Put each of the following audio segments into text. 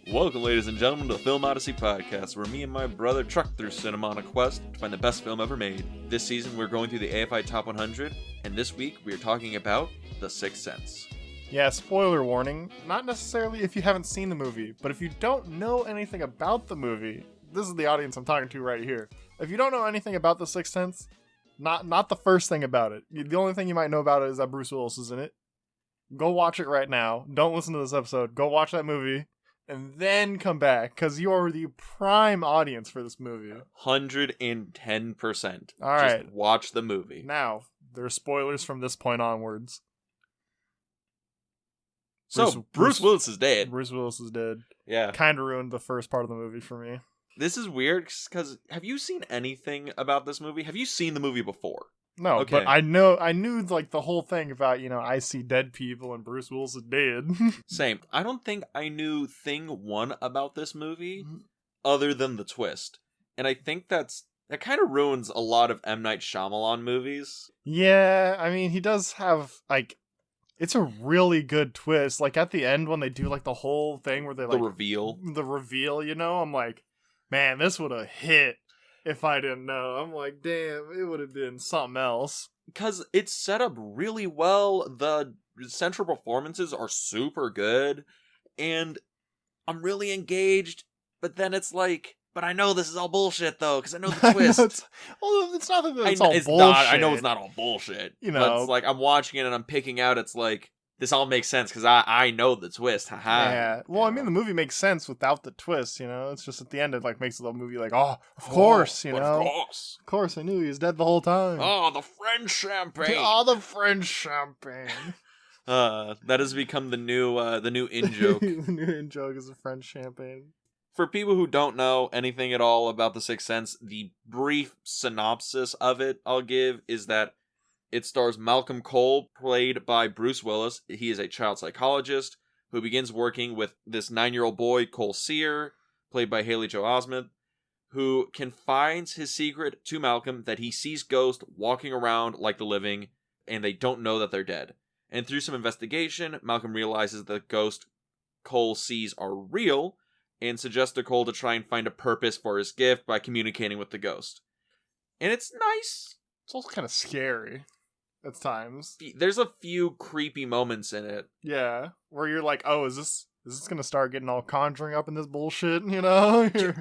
Welcome, ladies and gentlemen, to the Film Odyssey podcast, where me and my brother truck through cinema on a quest to find the best film ever made. This season, we're going through the AFI Top 100, and this week, we are talking about The Sixth Sense. Yeah, spoiler warning. Not necessarily if you haven't seen the movie, but if you don't know anything about the movie, this is the audience I'm talking to right here. If you don't know anything about The Sixth Sense, not the first thing about it. The only thing you might know about it is that Bruce Willis is in it. Go watch it right now. Don't listen to this episode. Go watch that movie. And then come back, because you are the prime audience for this movie. 110%. All right. Just watch the movie. Now, there are spoilers from this point onwards. So, Bruce Willis is dead. Bruce Willis is dead. Yeah. Kind of ruined the first part of the movie for me. This is weird, because have you seen anything about this movie? Have you seen the movie before? No, Okay. but I knew like the whole thing about, I see dead people and Bruce Willis is dead. Same. I don't think I knew thing one about this movie other than the twist. And I think that kind of ruins a lot of M. Night Shyamalan movies. Yeah, I mean, he does have, it's a really good twist. Like, at the end when they do, the whole thing where they, The reveal. I'm like, man, this would have hit if I didn't know. I'm like, damn, it would have been something else. Because it's set up really well. The central performances are super good. And I'm really engaged. But then it's like, but I know this is all bullshit, though, because I know the twist. It's not that it's all bullshit. I know it's not all bullshit. But it's like, I'm watching it and I'm picking out, it's like, this all makes sense because I know the twist. Haha. Yeah. Well, I mean, the movie makes sense without the twist, It's just at the end, it makes the movie of course, Of course. Of course, I knew he was dead the whole time. Oh, the French champagne. Oh, the French champagne. That has become the new in-joke. The new in-joke is the French champagne. For people who don't know anything at all about The Sixth Sense, the brief synopsis of it I'll give is that it stars Malcolm Cole, played by Bruce Willis. He is a child psychologist who begins working with this 9-year-old boy, Cole Sear, played by Haley Joel Osment, who confides his secret to Malcolm that he sees ghosts walking around like the living, and they don't know that they're dead. And through some investigation, Malcolm realizes the ghosts Cole sees are real, and suggests to Cole to try and find a purpose for his gift by communicating with the ghost. And it's nice. It's also kind of scary at times. There's a few creepy moments in it. Yeah, where you're like, oh, is this gonna start getting all Conjuring up in this bullshit,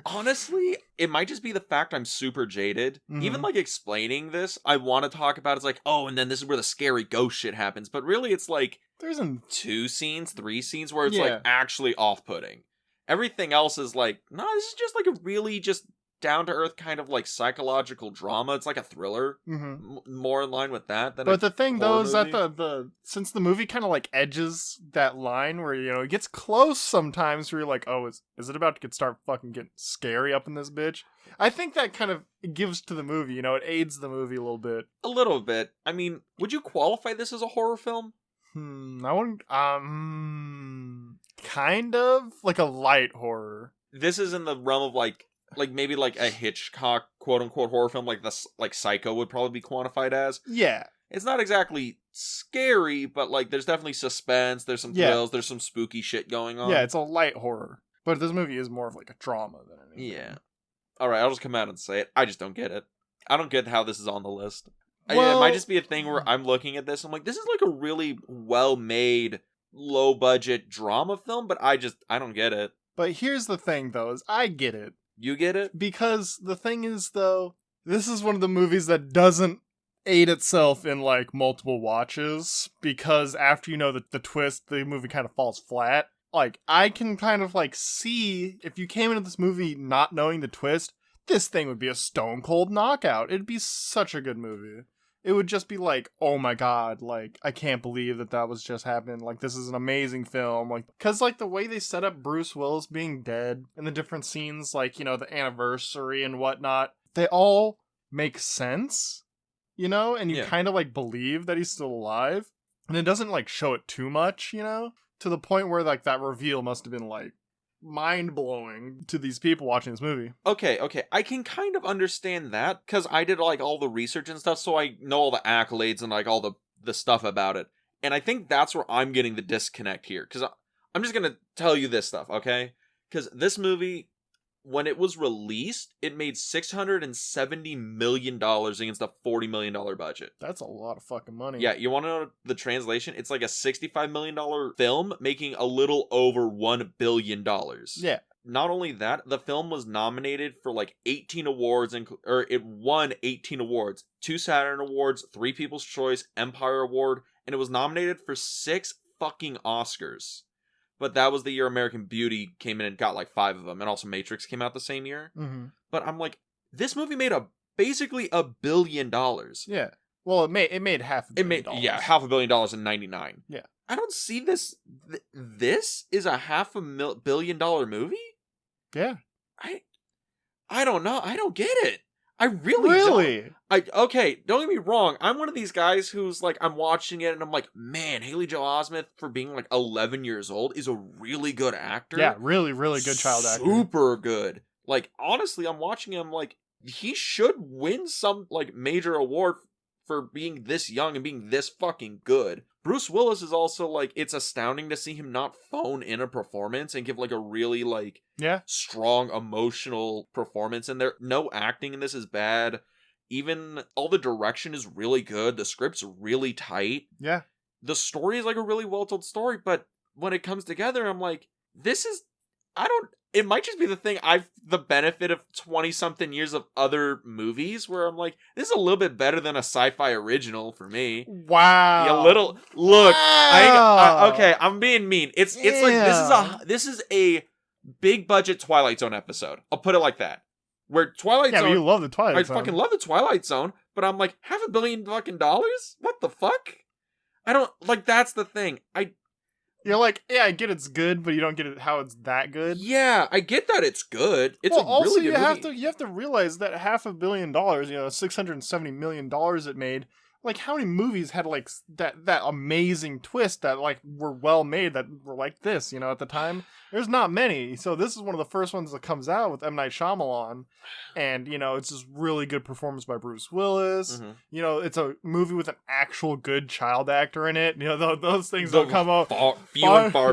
Honestly, it might just be the fact I'm super jaded. Mm-hmm. Even explaining this, I want to talk about it's like, oh, and then this is where the scary ghost shit happens. But really, it's like, there's 3 scenes where it's actually off-putting. Everything else is like, no, this is just a really just down-to-earth kind of psychological drama. It's like a thriller, more in line with that. But the thing though is that since the movie kind of edges that line where it gets close sometimes, where you're like, oh, is it about to start fucking getting scary up in this bitch? I think that kind of gives to the movie, it aids the movie a little bit. A little bit. I mean, would you qualify this as a horror film? I wouldn't. Kind of like a light horror. This is in the realm of maybe a Hitchcock quote unquote horror film, Psycho would probably be quantified as. Yeah. It's not exactly scary, but there's definitely suspense, there's some thrills, there's some spooky shit going on. Yeah, it's a light horror. But this movie is more of a drama than anything. Yeah. Alright, I'll just come out and say it. I just don't get it. I don't get how this is on the list. Well, it might just be a thing where I'm looking at this, I'm like, this is a really well-made, low-budget drama film, but I don't get it. But here's the thing, though, is I get it. You get it? Because the thing is, though, this is one of the movies that doesn't aid itself in, multiple watches, because after you know the twist, the movie kind of falls flat. I can kind of, see, if you came into this movie not knowing the twist, this thing would be a stone cold knockout. It'd be such a good movie. It would just be oh my god, I can't believe that was just happening. This is an amazing film. Because, the way they set up Bruce Willis being dead and the different scenes, the anniversary and whatnot, they all make sense, and you kind of, believe that he's still alive. And it doesn't, show it too much, to the point where, that reveal must have been, mind-blowing to these people watching this movie. Okay, I can kind of understand that, because I did, all the research and stuff, so I know all the accolades and, all the stuff about it. And I think that's where I'm getting the disconnect here, because I'm just gonna tell you this stuff, okay? Because this movie, when it was released, it made $670 million against a $40 million budget. That's a lot of fucking money. Yeah, you want to know the translation? It's like a $65 million film making a little over $1 billion. Yeah. Not only that, the film was nominated for like 18 awards, or it won 18 awards. 2 Saturn Awards, 3 People's Choice, Empire Award, and it was nominated for 6 fucking Oscars. But that was the year American Beauty came in and got like 5 of them, and also Matrix came out the same year. Mm-hmm. But I'm like, this movie made basically $1 billion. Yeah. Well, it made $500 million. $500 million in 99. Yeah. I don't see this. This is a $500 million movie? Yeah. I don't know. I don't get it. I really don't. Okay, don't get me wrong. I'm one of these guys who's like, I'm watching it and I'm like, man, Haley Joel Osment, for being like 11 years old, is a really good actor. Yeah, really, really good child actor. Super good. Like, honestly, I'm watching him like, he should win some like major award for being this young and being this fucking good. Bruce Willis is also like, it's astounding to see him not phone in a performance and give like a really like strong emotional performance in there. No acting in this is bad. Even all the direction is really good. The script's really tight. Yeah. The story is like a really well told story, but when it comes together, I'm like, it might just be the benefit of 20-something years of other movies where I'm like, this is a little bit better than a sci-fi original for me. Wow. Okay, I'm being mean. It's like, this is a big budget Twilight Zone episode. I'll put it like that. Where Twilight Zone... Yeah, you love the Twilight Zone. I fucking love the Twilight Zone, but I'm like, $500 million fucking dollars? What the fuck? I don't, like, that's the thing. You're like, yeah, I get it's good, but you don't get it how it's that good. Yeah, I get that it's good. It's also really good movie. You have to realize that $500 million, $670 million it made. Like, how many movies had like that amazing twist that like were well made that were like this? At the time, there's not many. So this is one of the first ones that comes out with M. Night Shyamalan, and it's this really good performance by Bruce Willis. Mm-hmm. It's a movie with an actual good child actor in it. Those things don't come out few and far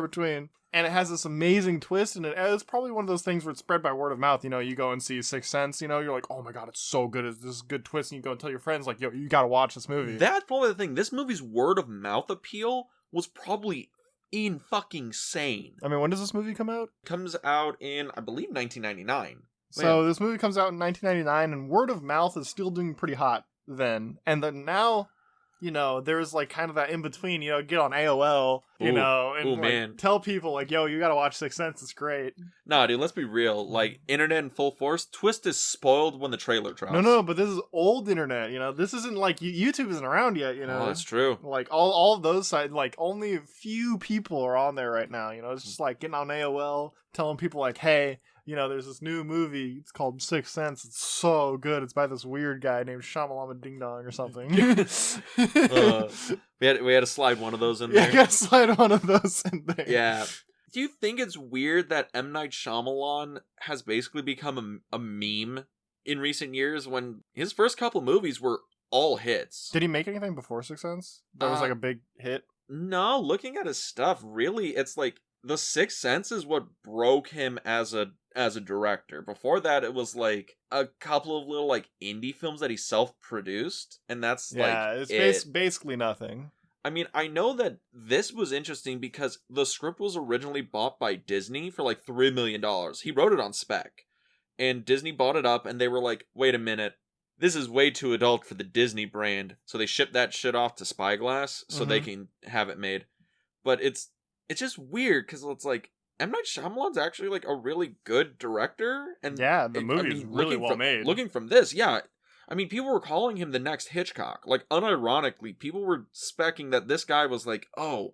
between. And it has this amazing twist, and it's probably one of those things where it's spread by word of mouth. You go and see Sixth Sense, you're like, oh my god, it's so good. This is a good twist, and you go and tell your friends, like, yo, you gotta watch this movie. That's probably the thing. This movie's word of mouth appeal was probably fucking sane. I mean, when does this movie come out? It comes out in, I believe, 1999. So this movie comes out in 1999, and word of mouth is still doing pretty hot then. And then now... there's like kind of that in between, get on AOL, and tell people like, yo, you gotta watch Sixth Sense, it's great. Nah, dude, let's be real. Like, internet in full force, twist is spoiled when the trailer drops. No, but this is old internet, this isn't like, YouTube isn't around yet, Oh, that's true. Like, all of those sites, like, only a few people are on there right now, it's just like getting on AOL, telling people like, hey, there's this new movie. It's called Sixth Sense. It's so good. It's by this weird guy named Shyamalama Ding Dong or something. We had to slide one of those in there. Yeah, gotta slide one of those in there. Yeah. Do you think it's weird that M. Night Shyamalan has basically become a meme in recent years when his first couple movies were all hits? Did he make anything before Sixth Sense that was like a big hit? No, looking at his stuff, really, it's like The Sixth Sense is what broke him as a director. Before that, it was like a couple of little like indie films that he self-produced, and that's it's basically nothing. I mean, I know that this was interesting because the script was originally bought by Disney for like $3 million. He wrote it on spec, and Disney bought it up, and they were like, wait a minute, this is way too adult for the Disney brand, so they shipped that shit off to Spyglass so they can have it made. But it's just weird because it's like, M. Night Shyamalan's actually like a really good director, and the movie's really well made. Looking from this, I mean, people were calling him the next Hitchcock. Like, unironically, people were specking that this guy was like, oh,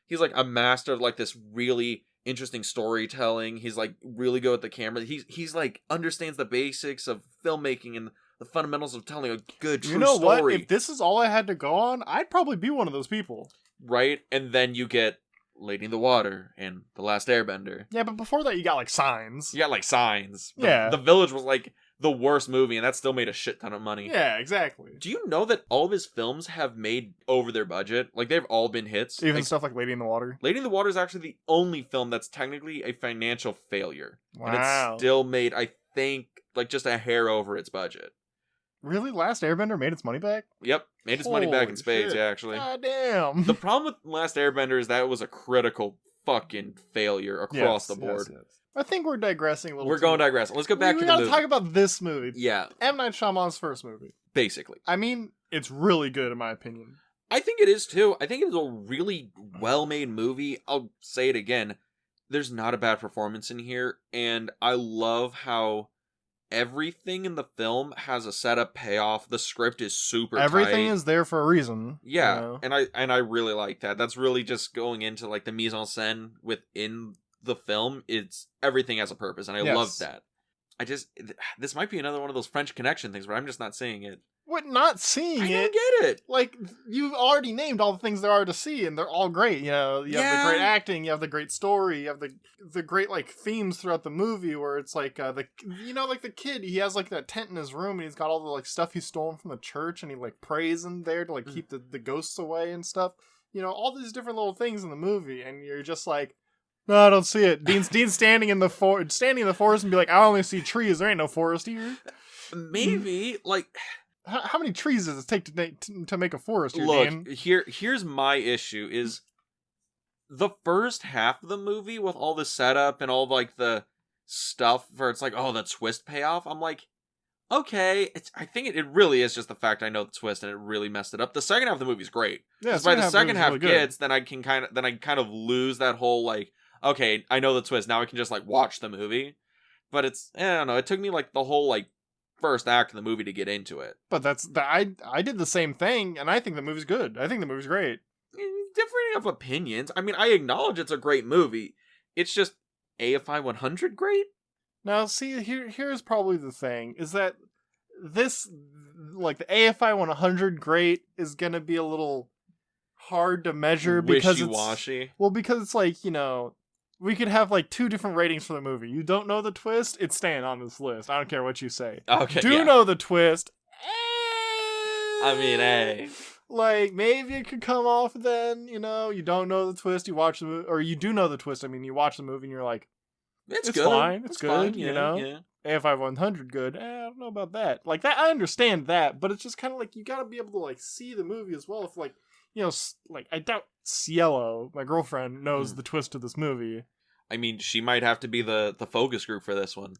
he's like a master of like this really interesting storytelling. He's like really good with the camera. He's like understands the basics of filmmaking and the fundamentals of telling a good true story. What? If this is all I had to go on, I'd probably be one of those people. Right? And then you get Lady in the Water and The Last Airbender. Yeah, but before that you got like Signs. You got like Signs. The Village was like the worst movie, and that still made a shit ton of money. Yeah, exactly. Do you know that all of his films have made over their budget? Like, they've all been hits. Even like, stuff like Lady in the Water. Lady in the Water is actually the only film that's technically a financial failure. Wow. And it's still made, I think, like, just a hair over its budget. Really? Last Airbender made its money back? Yep. Made its money back in Holy spades, shit. yeah, actually. God damn. The problem with Last Airbender is that it was a critical fucking failure across the board. Yes. I think we're digressing a little. We're going to digress. Let's go back to the movie. We gotta talk about this movie. Yeah. M. Night Shyamalan's first movie. Basically. I mean, it's really good in my opinion. I think it is too. I think it is a really well-made movie. I'll say it again. There's not a bad performance in here, and I love how everything in the film has a setup payoff. The script is super Everything tight. is there for a reason. Yeah, you know? and I really like that. That's really just going into like the mise en scène within the film. It's everything has a purpose, and I love that. This might be another one of those French Connection things where I'm just not seeing it. What, not seeing I it? don't get it. Like, you've already named all the things there are to see, and they're all great. You know, you have the great acting, you have the great story, you have the great, like, themes throughout the movie where it's like, like the kid, he has, like, that tent in his room, and he's got all the, like, stuff he's stolen from the church, and he, like, prays in there to, like, keep the ghosts away and stuff. You know, all these different little things in the movie, and you're just like, no, I don't see it. Dean's standing in the forest and be like, I only see trees, there ain't no forest here. Maybe, like... How many trees does it take to make a forest here, Look, Dan? here's my issue is the first half of the movie with all the setup and all like the stuff where it's like, oh, the twist payoff. I'm like, okay, I think it really is just the fact I know the twist and it really messed it up. The second half of the movie's great. Yeah, by the second half really gets, then I kind of lose that whole like, okay, I know the twist. Now I can just like watch the movie. But I don't know. It took me like the whole like first act of the movie to get into it. But I did the same thing, and I think the movie's good. I think the movie's great. Differing of opinions. I mean, I acknowledge it's a great movie. It's just AFI 100 great? Now, see, here's probably the thing, is that this, like, the AFI 100 great is gonna be a little hard to measure because wishy-washy. Because it's like, you know, we could have, like, 2 different ratings for the movie. You don't know the twist, it's staying on this list. I don't care what you say. Okay, Do know the twist. I mean, hey. Like, maybe it could come off then, you know? You don't know the twist, you watch the movie, or you do know the twist, I mean, you watch the movie and you're like, it's good. Fine, it's good, fine, you know? Yeah. AFI 100 good, I don't know about that. Like, that, I understand that, but it's just kind of like, you gotta be able to, like, see the movie as well. If, like, you know, like, I doubt Cielo, my girlfriend, knows the twist of this movie. I mean, she might have to be the focus group for this one.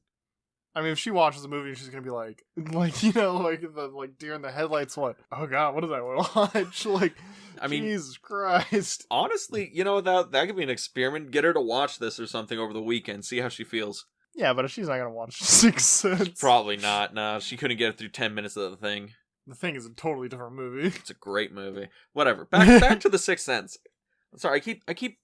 I mean, if she watches the movie, she's gonna be like, you know, like the deer in the headlights. What? Oh God, what did I watch? Like, I mean, Jesus Christ. Honestly, you know, that could be an experiment. Get her to watch this or something over the weekend. See how she feels. Yeah, but if she's not gonna watch Sixth Sense, probably not. No, she couldn't get it through 10 minutes of the thing. The Thing is a totally different movie. It's a great movie. Whatever. Back to the Sixth Sense. Sorry, I keep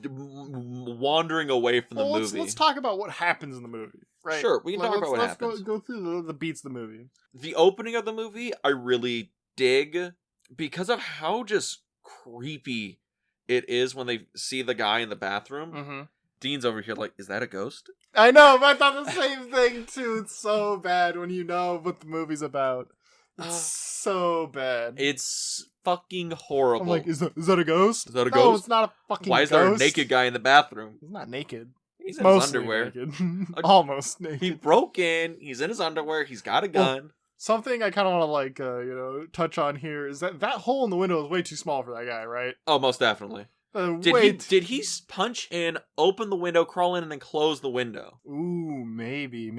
wandering away from the movie. Let's talk about what happens in the movie. Right? Sure, we can talk about what happens. Let's go through the beats of the movie. The opening of the movie, I really dig because of how just creepy it is when they see the guy in the bathroom. Mm-hmm. Dean's over here like, is that a ghost? I know, but I thought the same thing too. It's so bad when you know what the movie's about. It's so bad. It's fucking horrible. I'm like, is that a ghost? Is that a No, ghost? it's not a fucking ghost. Why is there a naked guy in the bathroom? He's not naked. He's in his underwear. Naked. Almost naked. He broke in. He's in his underwear. He's got a gun. Well, something I kind of want to touch on here is that hole in the window is way too small for that guy, right? Oh, most definitely. Did he punch in, open the window, crawl in, and then close the window? Ooh, maybe.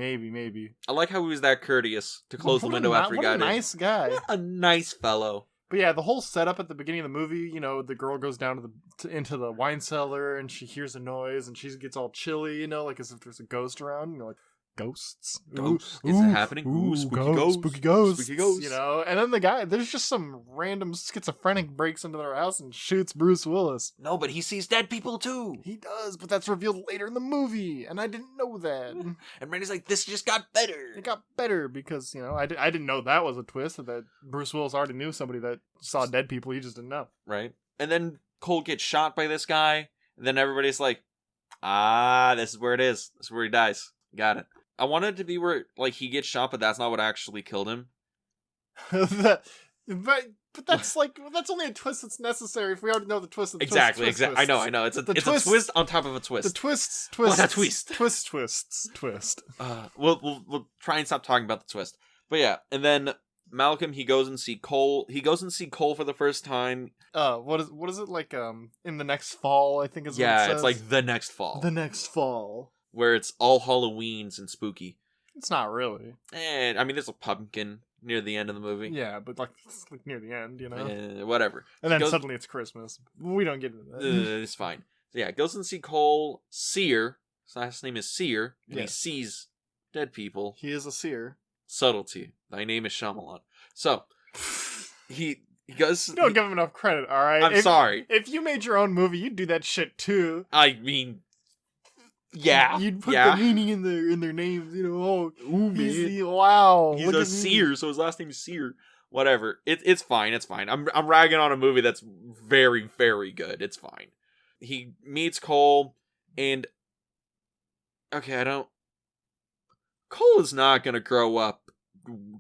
I like how he was that courteous to close the window after he got in. What a nice guy. What a nice fellow. But yeah, the whole setup at the beginning of the movie, you know, the girl goes down into the wine cellar and she hears a noise and she gets all chilly, you know, like as if there's a ghost around. And you're like, ghosts? Ghosts? Is it happening? Ooh, spooky ghosts. Spooky ghosts. Spooky ghosts. You know, and then the guy, there's just some random schizophrenic breaks into their house and shoots Bruce Willis. No, but he sees dead people too. He does, but that's revealed later in the movie, and I didn't know that. And Randy's like, this just got better. It got better because, you know, I didn't know that was a twist, that Bruce Willis already knew somebody that saw dead people, he just didn't know. Right. And then Cole gets shot by this guy, and then everybody's like, this is where it is. This is where he dies. Got it. I wanted it to be where, like, he gets shot, but that's not what actually killed him. but that's like that's only a twist that's necessary if we already know the twist. Of the Exactly. I know. It's a twist on top of a twist. The twists. What a twist. Twist. We'll try and stop talking about the twist. But yeah, and then Malcolm, he goes and see Cole. He goes and see Cole for the first time. What is it like? In the next fall, I think is. Yeah, what it says. it's like the next fall. The next fall, where it's all Halloweens and spooky. It's not really. And I mean, there's a pumpkin near the end of the movie. Yeah, but like near the end, you know. Whatever. And then suddenly it's Christmas. We don't get into that. It's fine. So yeah, goes and see Cole Sear. His last name is Sear, and he sees dead people. He is a seer. Subtlety. Thy name is Shyamalan. So he goes. You don't give him enough credit, all right? I'm sorry. If you made your own movie, you'd do that shit too. I mean, yeah, you'd put the meaning in their names. You know, ooh, he's a seer, so his last name is Sear. Whatever. It's fine. It's fine. I'm ragging on a movie that's very, very good. It's fine. He meets Cole, and Cole is not gonna grow up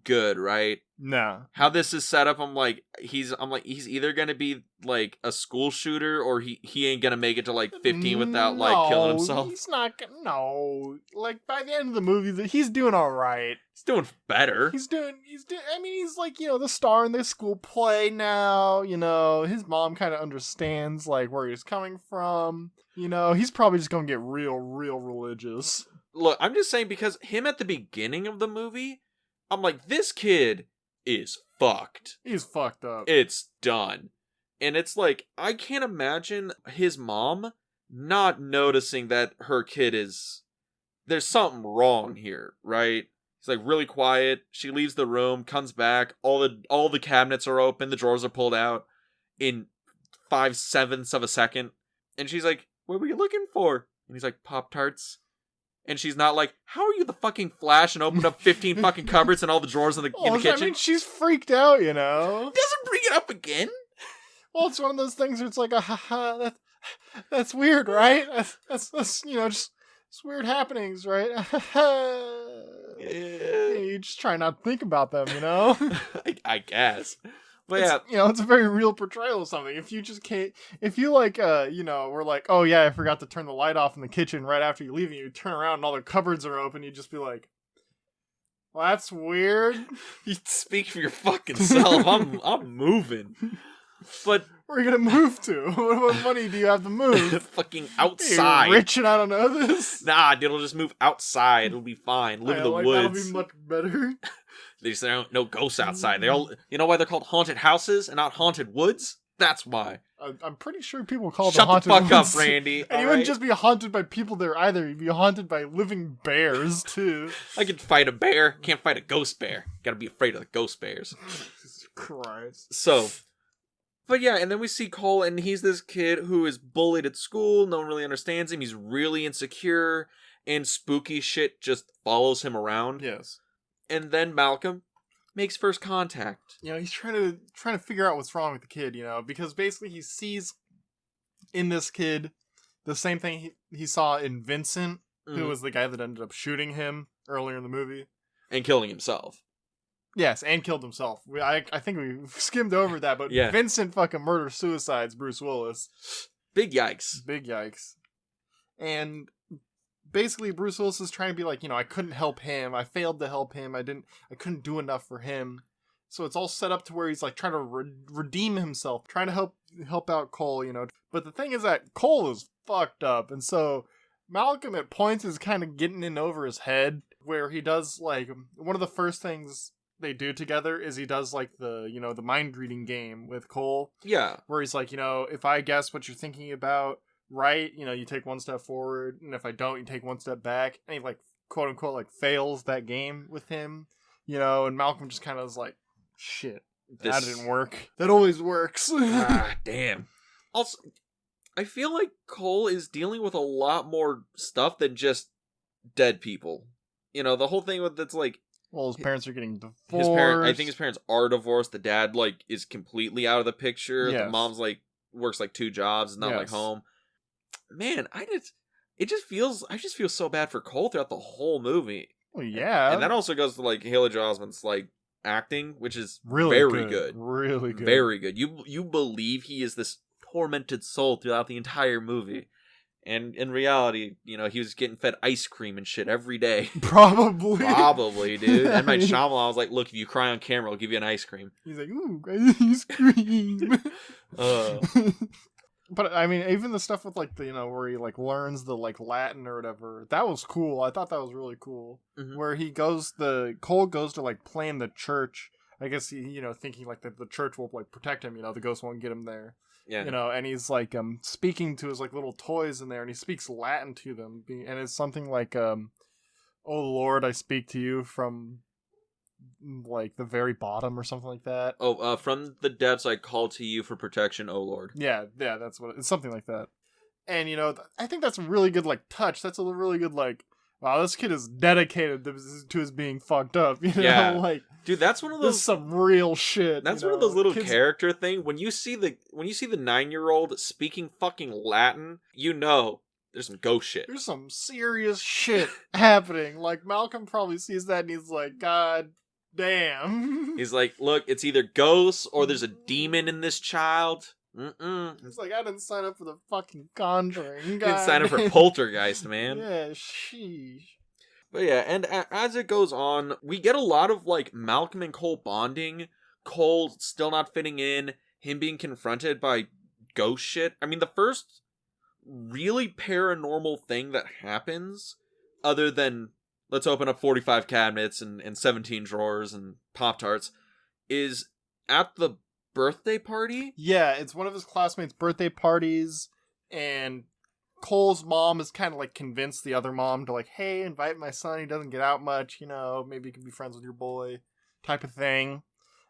good, right? No. How this is set up, I'm like, he's either gonna be like a school shooter, or he ain't gonna make it to like 15 without like killing himself. He's not. No, like by the end of the movie, he's doing all right. He's doing better. He's doing. I mean, he's like, you know, the star in their school play now. You know, his mom kind of understands like where he's coming from. You know, he's probably just gonna get real religious. Look, I'm just saying, because him at the beginning of the movie, I'm like, this kid is fucked. He's fucked up. It's done. And it's like, I can't imagine his mom not noticing that her kid is... There's something wrong here, right? He's like really quiet. She leaves the room, comes back. All the cabinets are open. The drawers are pulled out in 5/7 of a second. And she's like, what were you looking for? And he's like, Pop-Tarts. And she's not like, how are you the fucking Flash and open up 15 fucking cupboards and all the drawers in the kitchen? I mean, she's freaked out, you know? Doesn't bring it up again? Well, it's one of those things where it's like, that's weird, right? That's you know, just weird happenings, right? You just try not to think about them, you know? I guess. But yeah, you know, it's a very real portrayal of something. If you just can't, if you like, you know, we're like, oh yeah, I forgot to turn the light off in the kitchen right after you leave, and you turn around and all the cupboards are open, you'd just be like, well, that's weird. You speak for your fucking self. I'm moving. But where are you gonna move to? What money do you have to move? Fucking outside. You're rich and I don't know this? Nah, dude, it'll just move outside. It'll be fine. Live in the woods. That'll be much better. They just don't no ghosts outside. They all, you know why they're called haunted houses and not haunted woods? That's why. I'm pretty sure people call them Shut haunted the fuck woods. up, Randy. And you wouldn't just be haunted by people there either. You'd be haunted by living bears too. I could fight a bear. Can't fight a ghost bear. Gotta be afraid of the ghost bears. Jesus Christ. So, but yeah, and then we see Cole, and he's this kid who is bullied at school. No one really understands him. He's really insecure, and spooky shit just follows him around. Yes. And then Malcolm makes first contact. You know, he's trying to figure out what's wrong with the kid, you know, because basically he sees in this kid the same thing he saw in Vincent, who was the guy that ended up shooting him earlier in the movie. And killing himself. Yes, and killed himself. I think we skimmed over that, but yeah. Vincent fucking murder-suicides Bruce Willis. Big yikes. Big yikes. And basically Bruce Willis is trying to be like, you know, I couldn't help him. I failed to help him. I couldn't do enough for him. So it's all set up to where he's like trying to redeem himself, trying to help out Cole, you know. But the thing is that Cole is fucked up. And so Malcolm at points is kind of getting in over his head, where he does like one of the first things they do together is he does like the, you know, the mind reading game with Cole. Yeah. Where he's like, you know, if I guess what you're thinking about right, you know, you take one step forward, and if I don't, you take one step back. And he like quote unquote like fails that game with him, you know, and Malcolm just kind of is like, shit, that didn't work. That always works. Damn. Also, I feel like Cole is dealing with a lot more stuff than just dead people. You know, the whole thing with it's like, well, his parents are getting divorced. I think his parents are divorced. The dad like is completely out of the picture. Yes. The mom's like works like 2 jobs, is not like home. Man, I just feel so bad for Cole throughout the whole movie. Well, yeah. And that also goes to, like, Haley Joel Osment's, like, acting, which is really very good. Really good. Very good. You believe he is this tormented soul throughout the entire movie. And in reality, you know, he was getting fed ice cream and shit every day. Probably, dude. And my Shyamalan was like, look, if you cry on camera, I'll give you an ice cream. He's like, ooh, ice cream. But, I mean, even the stuff with, like, the, you know, where he, like, learns the, like, Latin or whatever, that was cool. I thought that was really cool. Mm-hmm. Where Cole goes to, like, play in the church. I guess he, you know, thinking, like, that the church will, like, protect him, you know, the ghost won't get him there. Yeah. You know, and he's, like, speaking to his, like, little toys in there, and he speaks Latin to them. And it's something like, oh, Lord, I speak to you from, like, the very bottom or something like that. Oh, from the depths I call to you for protection, oh Lord. Yeah, that's what it's something like that. And, you know, I think that's a really good, like, touch. That's a really good, like, wow, this kid is dedicated to his being fucked up. You know, yeah. Like, dude, that's one of those. This is some real shit. That's one of those little character thing. When you see the 9-year-old speaking fucking Latin, you know there's some ghost shit. There's some serious shit happening. Like, Malcolm probably sees that and he's like, God damn. He's like, look, it's either ghosts or there's a demon in this child. It's like, I didn't sign up for the fucking Conjuring. You didn't sign up for Poltergeist, man. Yeah, sheesh. But yeah, and as it goes on, we get a lot of, like, Malcolm and Cole bonding. Cole still not fitting in. Him being confronted by ghost shit. I mean, the first really paranormal thing that happens, other than let's open up 45 cabinets and 17 drawers and Pop-Tarts, is at the birthday party. Yeah, it's one of his classmates' birthday parties, and Cole's mom is kind of like convinced the other mom to like, hey, invite my son, he doesn't get out much, you know, maybe you can be friends with your boy, type of thing.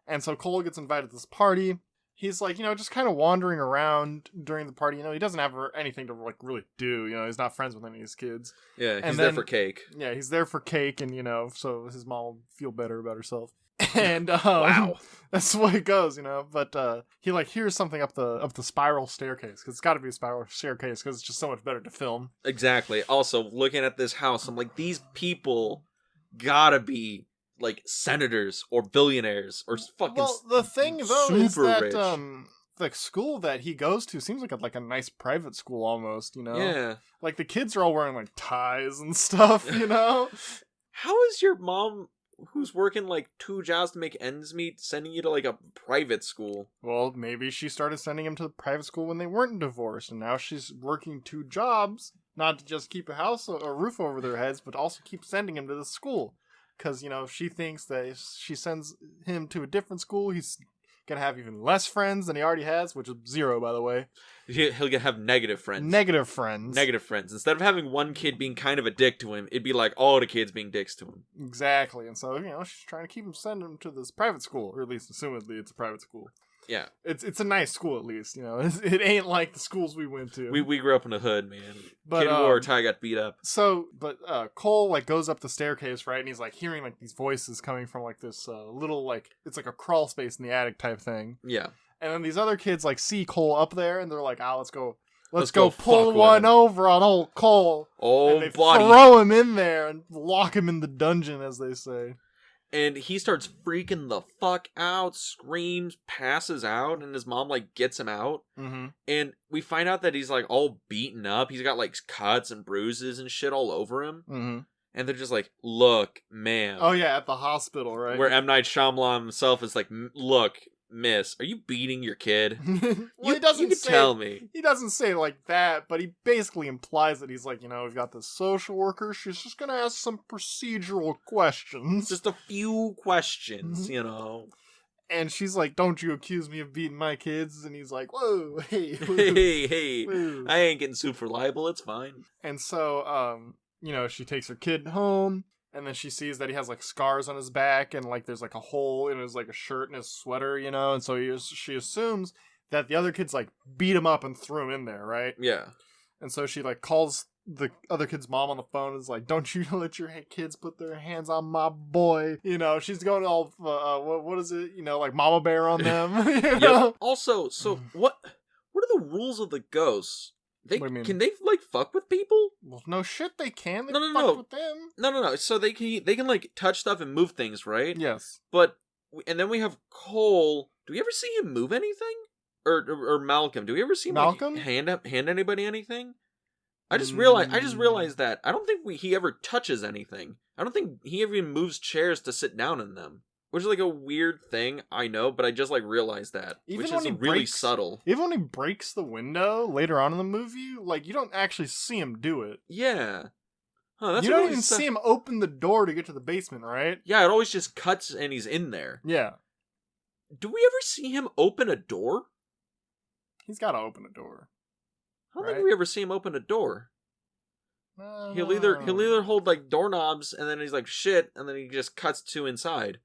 And so Cole gets invited to this party. He's like, you know, just kind of wandering around during the party. You know, he doesn't have anything to like really do. You know, he's not friends with any of his kids. Yeah, he's there for cake. Yeah, he's there for cake, and you know, so his mom will feel better about herself. And wow, that's the way it goes, you know. But he like hears something up the spiral staircase, because it's got to be a spiral staircase because it's just so much better to film. Exactly. Also, looking at this house, I'm like, these people gotta be like senators or billionaires or fucking. Well, the thing though is that the school that he goes to seems like a nice private school almost, you know. Yeah. Like the kids are all wearing like ties and stuff, you know. How is your mom, who's working like 2 jobs to make ends meet, sending you to like a private school? Well, maybe she started sending him to the private school when they weren't divorced, and now she's working 2 jobs, not to just keep a roof over their heads, but also keep sending him to the school. Because, you know, she thinks that if she sends him to a different school, he's going to have even less friends than he already has, which is 0, by the way. He'll have negative friends. Negative friends. Instead of having one kid being kind of a dick to him, it'd be like all the kids being dicks to him. Exactly. And so, you know, she's trying to keep him, send him to this private school, or at least assumedly it's a private school. Yeah. It's a nice school, at least, you know. It ain't like the schools we went to. We grew up in the hood, man. But, kid who wore a tie got beat up. But Cole, like, goes up the staircase, right? And he's, like, hearing, like, these voices coming from, like, this little, like, it's like a crawl space in the attic type thing. Yeah. And then these other kids, like, see Cole up there, and they're like, let's go pull one him over on old Cole. Oh, and they buddy. throw him in there and lock him in the dungeon, as they say. And he starts freaking the fuck out, screams, passes out, and his mom, like, gets him out. Mm-hmm. And we find out that he's, like, all beaten up. He's got, like, cuts and bruises and shit all over him. Mm-hmm. And they're just like, look, ma'am. Oh, yeah, at the hospital, right? Where M. Night Shyamalan himself is like, look, miss, are you beating your kid? Well, he doesn't tell me. He doesn't say it like that, but he basically implies that he's like, you know, we've got this social worker. She's just going to ask some procedural questions. Just a few questions, Mm-hmm. you know. And she's like, don't you accuse me of beating my kids? And he's like, whoa, hey. Whoa, hey. Whoa. I ain't getting sued for libel. It's fine. And so, you know, she takes her kid home. And then she sees that he has, like, scars on his back, and, like, there's, like, a hole in his, like, a shirt and his sweater, you know? And so she assumes that the other kids, like, beat him up and threw him in there, right? Yeah. And so she, like, calls the other kid's mom on the phone and is like, don't you let your kids put their hands on my boy. You know, she's going all, what is it? You know, like, mama bear on them. You know? Also, so what are the rules of the ghosts? What do you mean? Can they like fuck with people? Well, no shit, they can. They No. fuck with them. No. So they can like touch stuff and move things, right? Yes. But and then we have Cole. Do we ever see him move anything? Or Malcolm? Do we ever see him Malcolm? like, hand anybody anything? I just realized that I don't think he ever touches anything. I don't think he even moves chairs to sit down in them, which is like a weird thing. I know, but I just like realized that, which is really subtle. Even when he breaks the window later on in the movie, like you don't actually see him do it. Yeah. Huh, that's you don't even see him open the door to get to the basement, right? Yeah, it always just cuts and he's in there. Yeah. Do we ever see him open a door? He's got to open a door. I don't think we ever see him open a door. He'll either hold like doorknobs and then he's like shit and then he just cuts to inside.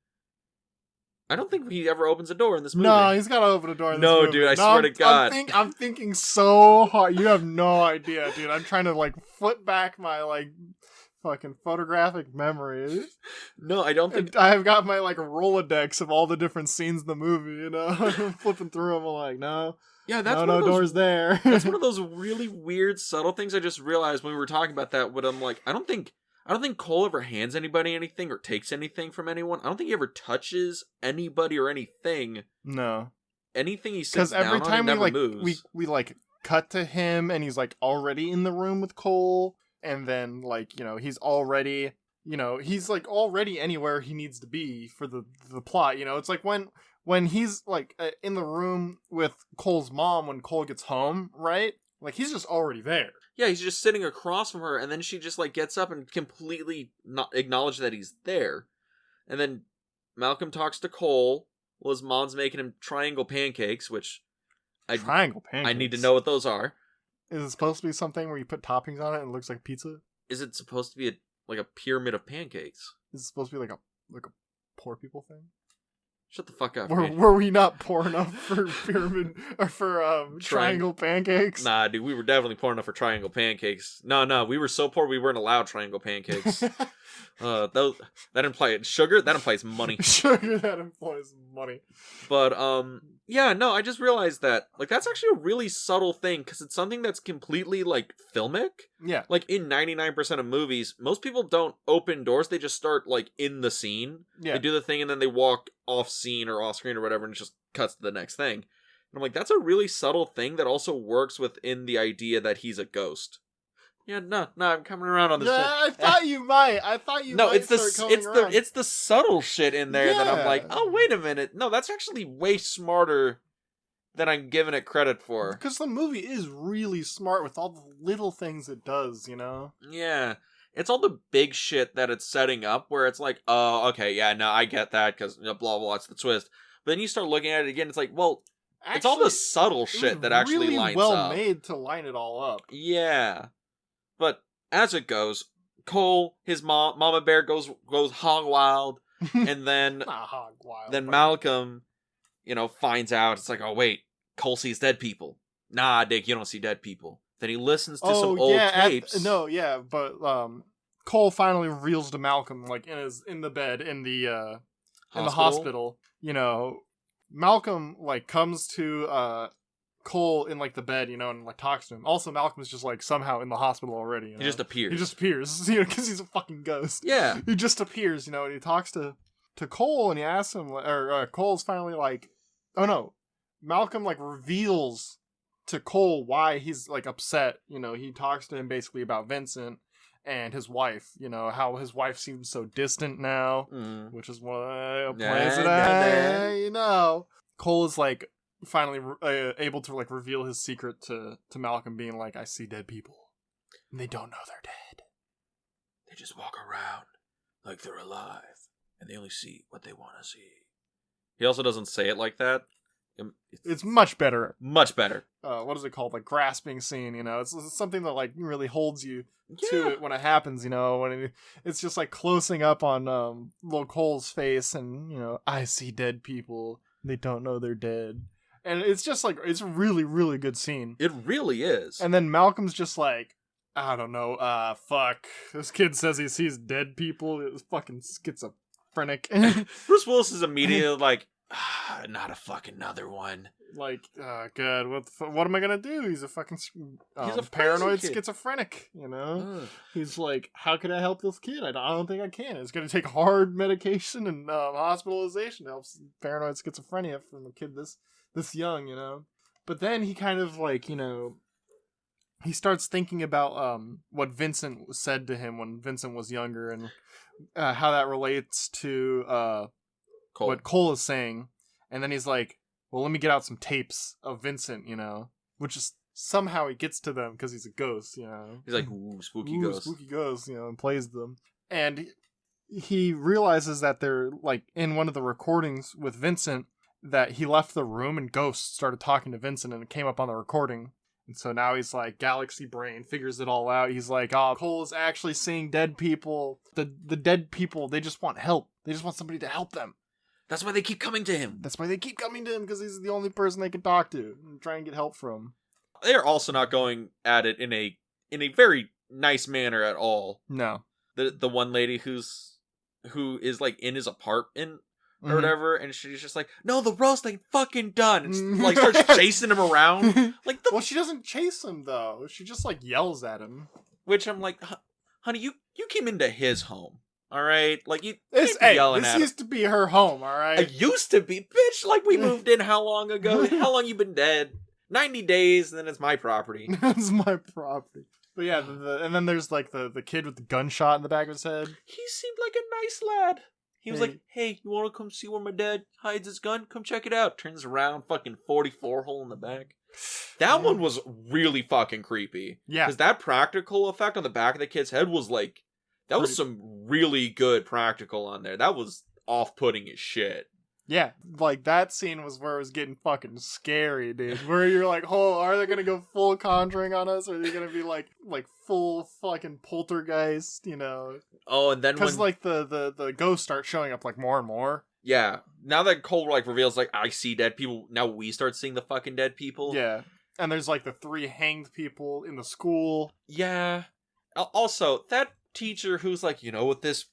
I don't think he ever opens a door in this movie. No, he's got to open a door in this movie. No, dude, I swear to God. I'm thinking so hard. You have no idea, dude. I'm trying to like flip back my like fucking photographic memory. No, I don't think... I have got my like Rolodex of all the different scenes in the movie, you know? I'm flipping through them, I'm like, no. Yeah, that's no doors there. That's one of those really weird, subtle things I just realized when we were talking about that. But I'm like, I don't think Cole ever hands anybody anything or takes anything from anyone. I don't think he ever touches anybody or anything. No. Anything he sits down on, every time he never moves. we like cut to him and he's like already in the room with Cole, and then like, you know, he's already, you know, he's like already anywhere he needs to be for the plot. You know, it's like when he's like in the room with Cole's mom when Cole gets home, right? Like he's just already there. Yeah, he's just sitting across from her, and then she just like gets up and completely not acknowledge that he's there. And then Malcolm talks to Cole while his mom's making him triangle pancakes, which triangle pancakes. I need to know what those are. Is it supposed to be something where you put toppings on it and it looks like pizza? Is it supposed to be like a pyramid of pancakes? Is it supposed to be like a poor people thing? Shut the fuck up. Were we not poor enough for pyramid or for triangle pancakes? Nah, dude, we were definitely poor enough for triangle pancakes. No, we were so poor we weren't allowed triangle pancakes. That implies sugar. That implies money. Sugar, that implies money. But yeah, no, I just realized that like that's actually a really subtle thing because it's something that's completely like filmic. Yeah. Like in 99% of movies, most people don't open doors. They just start like in the scene. Yeah. They do the thing and then they walk off scene or off screen or whatever and it just cuts to the next thing. And I'm like, that's a really subtle thing that also works within the idea that he's a ghost. Yeah, no, I'm coming around on this. Yeah, I thought you might. No, it's the subtle shit in there that I'm like, oh wait a minute, no, that's actually way smarter than I'm giving it credit for. Because the movie is really smart with all the little things it does, you know? Yeah, it's all the big shit that it's setting up where it's like, oh, okay, yeah, no, I get that because blah blah, it's the twist. But then you start looking at it again, it's like, well, actually, it's all the subtle shit that actually really lines well up. Made to line it all up. Yeah. But as it goes, Cole, his Mama Bear goes hog wild, and then Not hog wild. Then Malcolm, you know, finds out. It's like, oh wait, Cole sees dead people. Nah, Dick, you don't see dead people. Then he listens to some old tapes. But Cole finally reveals to Malcolm, like in the bed in the hospital. You know, Malcolm like comes to Cole in like the bed, you know, and like talks to him. Also, Malcolm's just like somehow in the hospital already. You know? He just appears, you know, because he's a fucking ghost. Yeah, he just appears, you know, and he talks to Cole, and he asks him, or Cole's finally like, oh no, Malcolm like reveals to Cole why he's like upset. You know, he talks to him basically about Vincent and his wife. You know, how his wife seems so distant now, which is one of the plays that you know. Cole is like finally able to like reveal his secret to Malcolm, being like, I see dead people and they don't know they're dead. They just walk around like they're alive and they only see what they want to see. He also doesn't say it like that. It's much better. Much better. What is it called? Like grasping scene, you know? It's something that like really holds you to it when it happens, you know? When it's just like closing up on little Cole's face and, you know, I see dead people. They don't know they're dead. And it's just like, it's a really, really good scene. It really is. And then Malcolm's just like, I don't know, fuck. This kid says he sees dead people. It's fucking schizophrenic. Bruce Willis is immediately like, Not a fucking another one. Like, good. What am I gonna do? He's a fucking He's a paranoid crazy kid. Schizophrenic, you know? He's like, how can I help this kid? I don't think I can. It's gonna take hard medication and hospitalization to help paranoid schizophrenia from a kid this young, you know? But then he kind of like, you know, he starts thinking about what Vincent said to him when Vincent was younger and how that relates to Cole. what Cole is saying. And then he's like, well, let me get out some tapes of Vincent, you know, which is somehow he gets to them because he's a ghost, you know. He's like, ooh, spooky ghost. Spooky ghost, you know, and plays them. And he realizes that they're like in one of the recordings with Vincent that he left the room and ghosts started talking to Vincent and it came up on the recording. And so now he's like, galaxy brain, figures it all out. He's like, oh, Cole is actually seeing dead people. The dead people, they just want help. They just want somebody to help them. That's why they keep coming to him. That's why they keep coming to him, because he's the only person they can talk to and try and get help from. They're also not going at it in a very nice manner at all. No. The one lady who is like in his apartment or whatever, and she's just like, no, the roast ain't fucking done. And like starts chasing him around. Like well, she doesn't chase him though. She just like yells at him. Which I'm like, honey, you came into his home. All right, like this used to be her home. All right, it used to be, bitch. Like we moved in how long ago? How long you been dead? 90 days, and then it's my property. It's my property. But yeah, and then there's like the kid with the gunshot in the back of his head. He seemed like a nice lad. He was like, hey, you want to come see where my dad hides his gun? Come check it out. Turns around, fucking 44 hole in the back. That one was really fucking creepy. Yeah, because that practical effect on the back of the kid's head was like. That was some really good practical on there. That was off-putting as shit. Yeah, like that scene was where it was getting fucking scary, dude. Where you're like, oh, are they gonna go full Conjuring on us? Or are they gonna be like full fucking poltergeist, you know? Oh, and then because like the ghosts start showing up like more and more. Yeah, now that Cole like reveals like I see dead people, now we start seeing the fucking dead people. Yeah, and there's like the 3 hanged people in the school. Yeah. Also, that teacher who's like, you know what this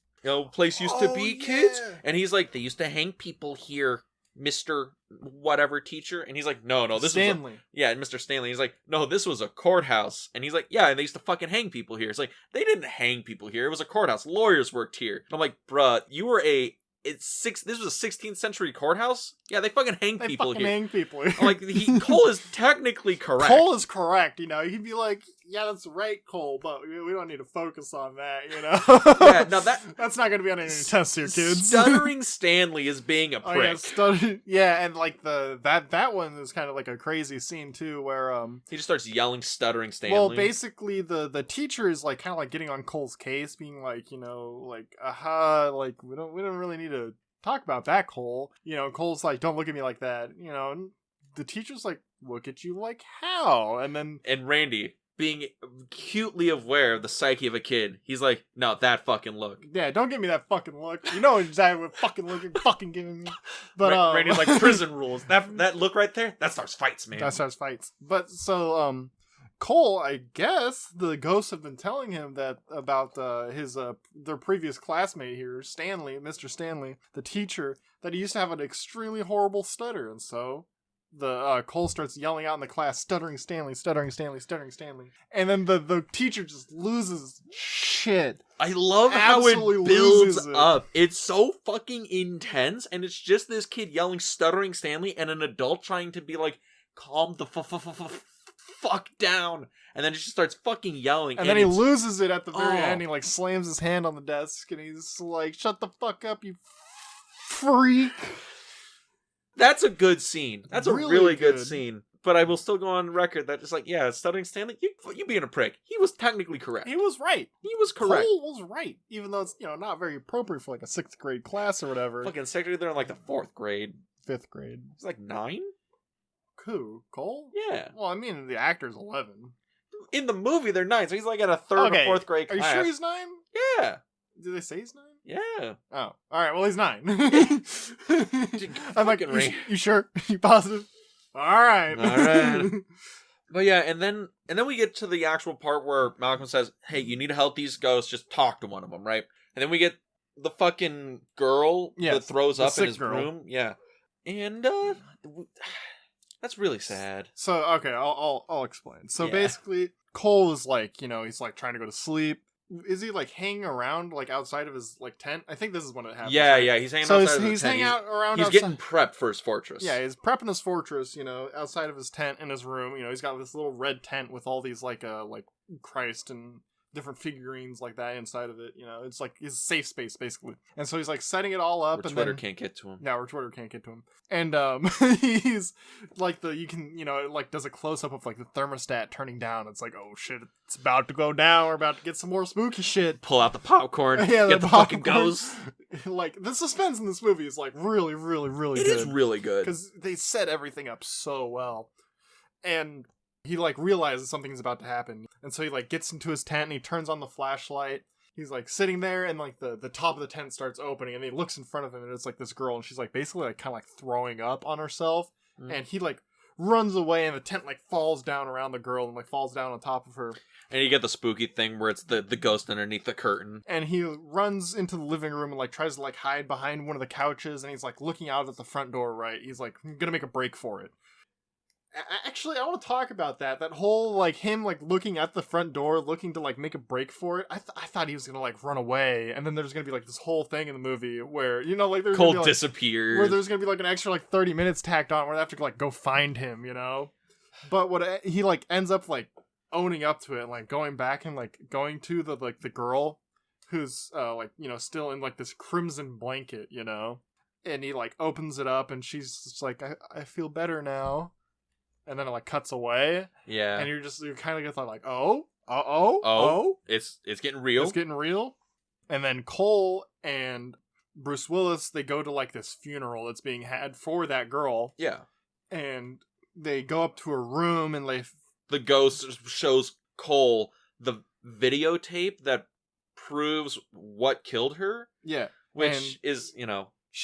place used to be, kids? And he's like, they used to hang people here, Mr. whatever teacher. And he's like, no, this Stanley. Mr. Stanley. He's like, no, this was a courthouse. And he's like, yeah, and they used to fucking hang people here. It's like, they didn't hang people here. It was a courthouse. Lawyers worked here. And I'm like, bruh, you were this was a 16th century courthouse? Yeah, they fucking hang people here. Hang people here. I'm like, Cole is technically correct. Cole is correct, you know. He'd be like, yeah, that's right, Cole, but we don't need to focus on that, you know? Yeah, no, that's not going to be on any tests here, kids. Stuttering Stanley is being a prick. Yeah, and like that one is kind of like a crazy scene too, where he just starts yelling, stuttering Stanley. Well, basically the teacher is like kind of like getting on Cole's case, being like, you know, like, like we don't really need to talk about that, Cole. You know, Cole's like, don't look at me like that, you know, and the teacher's like, look at you like how? And Randy, being acutely aware of the psyche of a kid, he's like, no, that fucking look. Yeah, don't give me that fucking look. You know exactly what fucking look you're fucking giving me. But Randy's like, prison rules. That look right there, that starts fights, man. That starts fights. But so Cole, I guess the ghosts have been telling him that about their previous classmate here, Stanley, Mr. Stanley, the teacher, that he used to have an extremely horrible stutter, and so the Cole starts yelling out in the class, stuttering Stanley, stuttering Stanley, stuttering Stanley. And then the teacher just loses shit. I love how it builds up. It's so fucking intense, and it's just this kid yelling, stuttering Stanley, and an adult trying to be like, calm the fuck down. And then it just starts fucking yelling. And then he loses it at the very end. He like slams his hand on the desk, and he's like, shut the fuck up, you freak. That's a good scene. That's a really good scene. But I will still go on record that it's like, yeah, stuttering Stanley, you being a prick. He was technically correct. He was right. He was correct. Cole was right. Even though it's, you know, not very appropriate for like a 6th grade class or whatever. Fucking secretary, they're in like the 4th grade. 5th grade. It's like 9? Who? Cole? Yeah. Well, I mean, the actor's 11. In the movie, they're 9, so he's like at a 3rd or 4th grade class. Are you sure he's 9? Yeah. Did they say he's 9? Yeah. Oh. Alright, well, he's 9. I'm like, you sure? You positive? Alright. But yeah, and then we get to the actual part where Malcolm says, hey, you need to help these ghosts, just talk to one of them, right? And then we get the fucking girl that throws up in his room. Yeah. And that's really sad. So okay, I'll explain. So Yeah. basically, Cole is like, he's like trying to go to sleep. Is he like hanging around like outside of his like tent? I think this is when it happens. Yeah, right? yeah, he's hanging So outside of he's the tent. hanging out around. He's outside. getting prepped for his fortress. Yeah, he's prepping his fortress. Outside of his tent in his room. He's got this little red tent with all these like Christ and different figurines like that inside of it. It's like his safe space basically. And so he's like setting it all up. Where and Twitter then, can't get to him. Yeah, where Twitter can't get to him. And he's like it like does a close up of like the thermostat turning down. It's like, oh shit, it's about to go down. We're about to get some more spooky shit. Pull out the popcorn. Yeah, get the fucking ghost. Like the suspense in this movie is like really, really, really good. It is really good because they set everything up so well. And he like realizes something's about to happen, and so he like gets into his tent and he turns on the flashlight. He's like sitting there, and like the top of the tent starts opening, and he looks in front of him, and it's like this girl, and she's like basically like kind of like throwing up on herself, and he like runs away, and the tent like falls down around the girl and like falls down on top of her. And you get the spooky thing where it's the ghost underneath the curtain. And he runs into the living room and like tries to like hide behind one of the couches, and he's like looking out at the front door, right? He's like gonna make a break for it. Actually, I want to talk about that whole like him like looking at the front door, looking to like make a break for it. I thought he was gonna like run away, and then there's gonna be like this whole thing in the movie where like there's Cole gonna be, like, disappears, where there's gonna be like an extra like 30 minutes tacked on where they have to like go find him, But what he like ends up like owning up to it, and like going back and like going to the like the girl who's like still in like this crimson blanket, and he like opens it up, and she's just like, I feel better now. And then it like cuts away. Yeah. And you're kind of like, it's getting real. It's getting real. And then Cole and Bruce Willis, they go to like this funeral that's being had for that girl. Yeah. And they go up to her room, and the ghost shows Cole the videotape that proves what killed her. Yeah. Which is,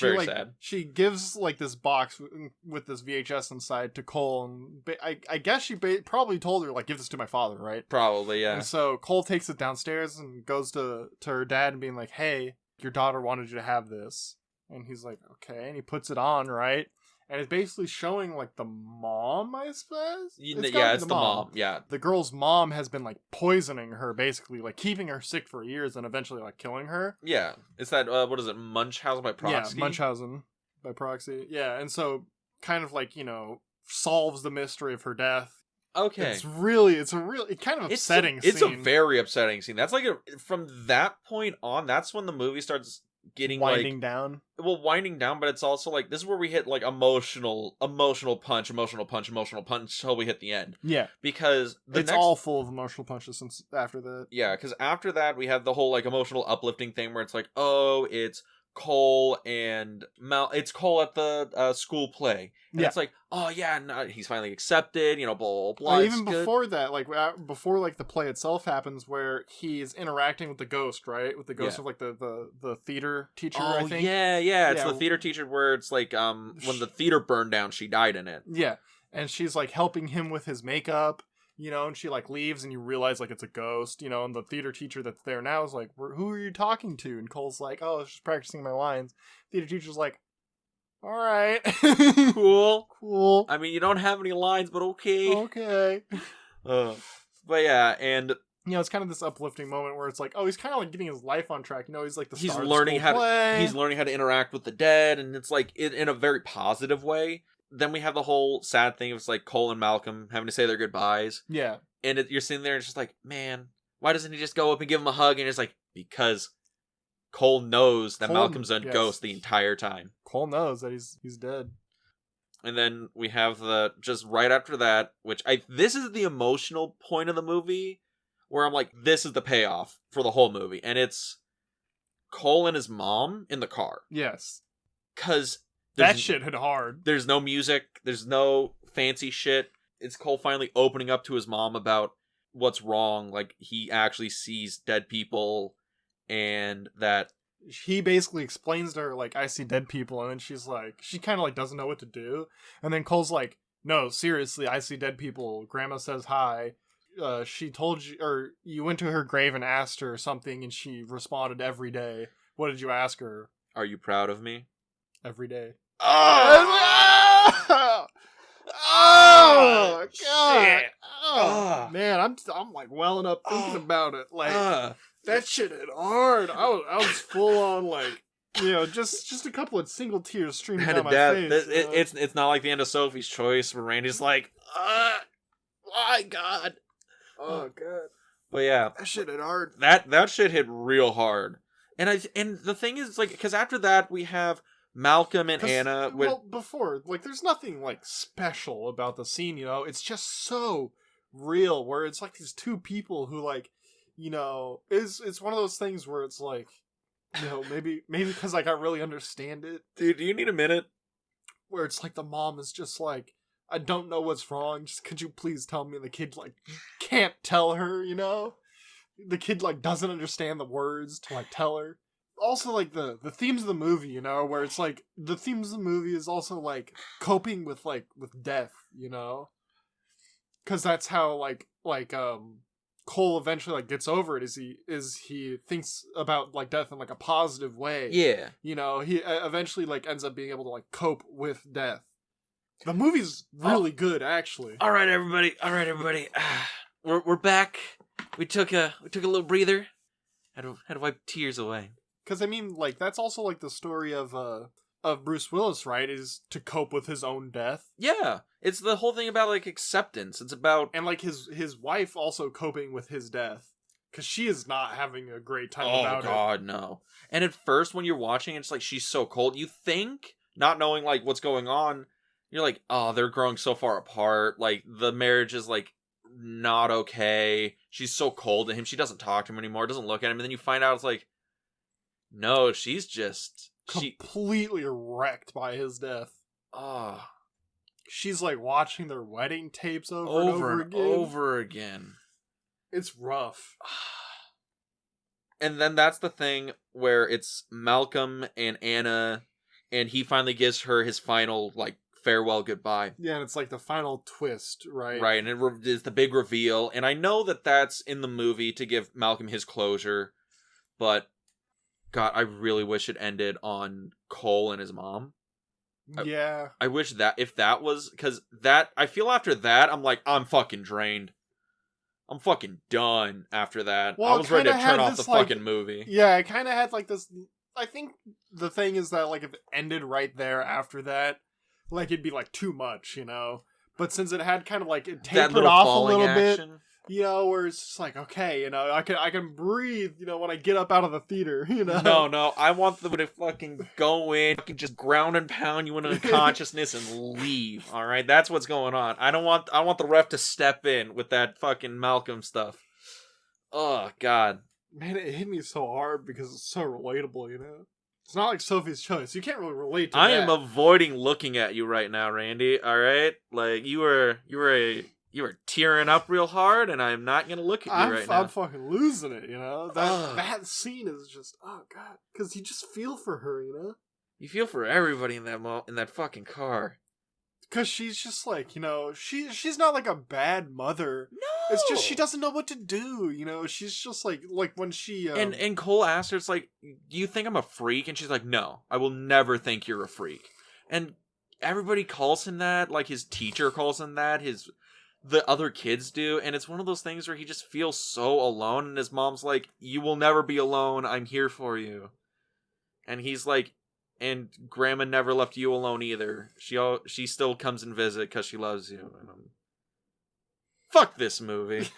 very sad. She gives like this box with this VHS inside to Cole, and I guess she probably told her like, give this to my father, right? Probably, yeah. And so Cole takes it downstairs and goes to her dad and being like, hey, your daughter wanted you to have this. And he's like, okay. And he puts it on, right? And it's basically showing like the mom, I suppose. It's the mom. Yeah. The girl's mom has been like poisoning her, basically like keeping her sick for years and eventually like killing her. Yeah. It's that, what is it? Munchausen by proxy? Yeah, Munchausen by proxy. Yeah. And so kind of like, solves the mystery of her death. Okay. It's a really kind of upsetting scene. It's a very upsetting scene. That's like from that point on, that's when the movie starts getting winding down. Well, winding down, but it's also like this is where we hit like emotional punch until we hit the end. Yeah, because it's all full of emotional punches since after that. Yeah, because after that we have the whole like emotional uplifting thing where it's like, oh, it's Cole and it's Cole at the school play, and it's like, oh yeah, no, he's finally accepted, blah blah blah. Even before that, like before like the play itself happens, where he's interacting with the ghost, right? With the ghost of like the theater teacher. Oh, I think. Yeah, it's the theater teacher where it's like when the theater burned down, she died in it. Yeah, and she's like helping him with his makeup. And she like leaves, and you realize like it's a ghost, and the theater teacher that's there now is like, who are you talking to? And Cole's like, oh, I was just practicing my lines. Theater teacher's like, all right. Cool. I mean, you don't have any lines, but okay. But yeah, and it's kind of this uplifting moment where it's like, oh, he's kind of like getting his life on track. He's like he's learning how to interact with the dead, and it's like in a very positive way. Then we have the whole sad thing of it's like Cole and Malcolm having to say their goodbyes. Yeah. And you're sitting there and it's just like, man, why doesn't he just go up and give him a hug? And it's like, because Cole knows that Malcolm's a ghost the entire time. Cole knows that he's dead. And then we have just right after that, which this is the emotional point of the movie where I'm like, this is the payoff for the whole movie. And it's Cole and his mom in the car. Yes. Because that shit hit hard. There's no music. There's no fancy shit. It's Cole finally opening up to his mom about what's wrong. Like, he actually sees dead people, and that he basically explains to her, like, I see dead people, and then she's like, she kind of like doesn't know what to do. And then Cole's like, no, seriously, I see dead people. Grandma says hi. She told you, or you went to her grave and asked her something, and she responded every day. What did you ask her? Are you proud of me? Every day. Oh, oh God. shit. Oh, man, I'm like welling up thinking about it. Like that shit hit hard. I was full on like, just a couple of single tears streaming down my face. It's not like the end of Sophie's Choice where Randy's like, my God. Oh God. But yeah, That shit hit hard. That shit hit real hard. And the thing is, like, because after that we have Malcolm and Anna. Before, like, there's nothing like special about the scene. It's just so real. Where it's like these two people who, like, it's one of those things where it's like, maybe because like I really understand it. Dude, do you need a minute? Where it's like the mom is just like, I don't know what's wrong. Just could you please tell me? And the kid like can't tell her. The kid like doesn't understand the words to like tell her. Also, like the themes of the movie, where it's like the themes of the movie is also like coping with death, because that's how like Cole eventually like gets over it. Is he thinks about like death in like a positive way. Yeah, he eventually like ends up being able to like cope with death. The movie's really good, actually. All right, everybody. We're back. We took a little breather. Had to wipe tears away. Because I mean, like, that's also like the story of Bruce Willis, right? Is to cope with his own death. Yeah, it's the whole thing about like acceptance. It's about and like his wife also coping with his death, because she is not having a great time about it. Oh God, no! And at first, when you're watching, it's like she's so cold. You think, not knowing like what's going on, you're like, oh, they're growing so far apart. Like the marriage is like not okay. She's so cold to him. She doesn't talk to him anymore. Doesn't look at him. And then you find out it's like, no, she's just completely wrecked by his death. She's like watching their wedding tapes over and over again. It's rough. And then that's the thing where it's Malcolm and Anna, and he finally gives her his final like farewell goodbye. Yeah, and it's like the final twist, right? Right, and it is the big reveal. And I know that that's in the movie to give Malcolm his closure, but God, I really wish it ended on Cole and his mom. Yeah. I wish that, if that was, because that, I feel after that, I'm like, I'm fucking drained. I'm fucking done after that. Well, I was ready to turn off the fucking movie. Yeah, I kind of had like this, I think the thing is that like if it ended right there after that, like it'd be like too much, But since it had kind of like, it tapered off a little bit, where it's just like, okay, I can breathe, when I get up out of the theater, No, I want them to fucking go in, fucking just ground and pound you into unconsciousness and leave, alright? That's what's going on. I want the ref to step in with that fucking Malcolm stuff. Oh, God. Man, it hit me so hard because it's so relatable, It's not like Sophie's Choice. You can't really relate to I that. am avoiding looking at you right now, Randy, alright? Like, you were tearing up real hard, and I'm not gonna look at you right now. I'm fucking losing it, That scene is just, oh God, because you just feel for her, You feel for everybody in that fucking car. Because she's just like, she's not like a bad mother. No! It's just she doesn't know what to do, She's just like when she... And Cole asks her, it's like, do you think I'm a freak? And she's like, no, I will never think you're a freak. And everybody calls him that, like his teacher calls him that, the other kids do, and it's one of those things where he just feels so alone, and his mom's like, you will never be alone, I'm here for you. And he's like, and Grandma never left you alone either. She still comes and visit because she loves you. And fuck this movie.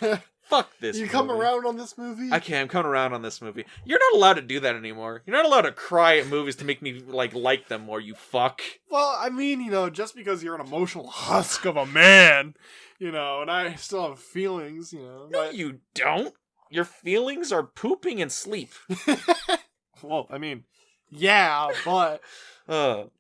Fuck this movie. You come around on this movie? I'm coming around on this movie. You're not allowed to do that anymore. You're not allowed to cry at movies to make me like them more, you fuck. Well, I mean, just because you're an emotional husk of a man, and I still have feelings, No, but... you don't. Your feelings are pooping and sleep. Well, I mean, yeah, but... But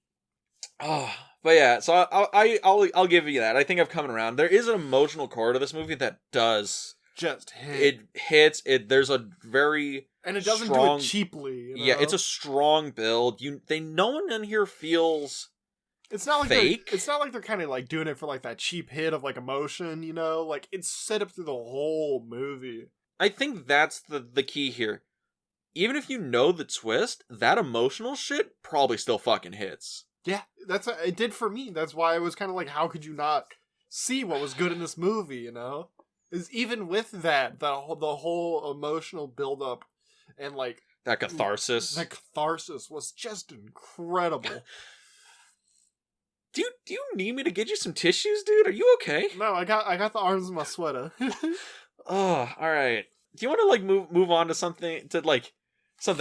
yeah, so I'll give you that. I think I've come around. There is an emotional core to this movie that does... just hit. It hits. There's a very... And it doesn't do it cheaply, Yeah, it's a strong build. No one in here feels... It's not like fake. It's not like they're kind of like doing it for like that cheap hit of like emotion, Like it's set up through the whole movie. I think that's the key here. Even if you know the twist, that emotional shit probably still fucking hits. Yeah, it did for me. That's why I was kind of like, how could you not see what was good in this movie, you know? Is even with that, the whole emotional buildup and like that catharsis. That catharsis was just incredible. Do you need me to get you some tissues, dude? Are you okay? No, I got the arms in my sweater. Oh, all right. Do you want to like move on to something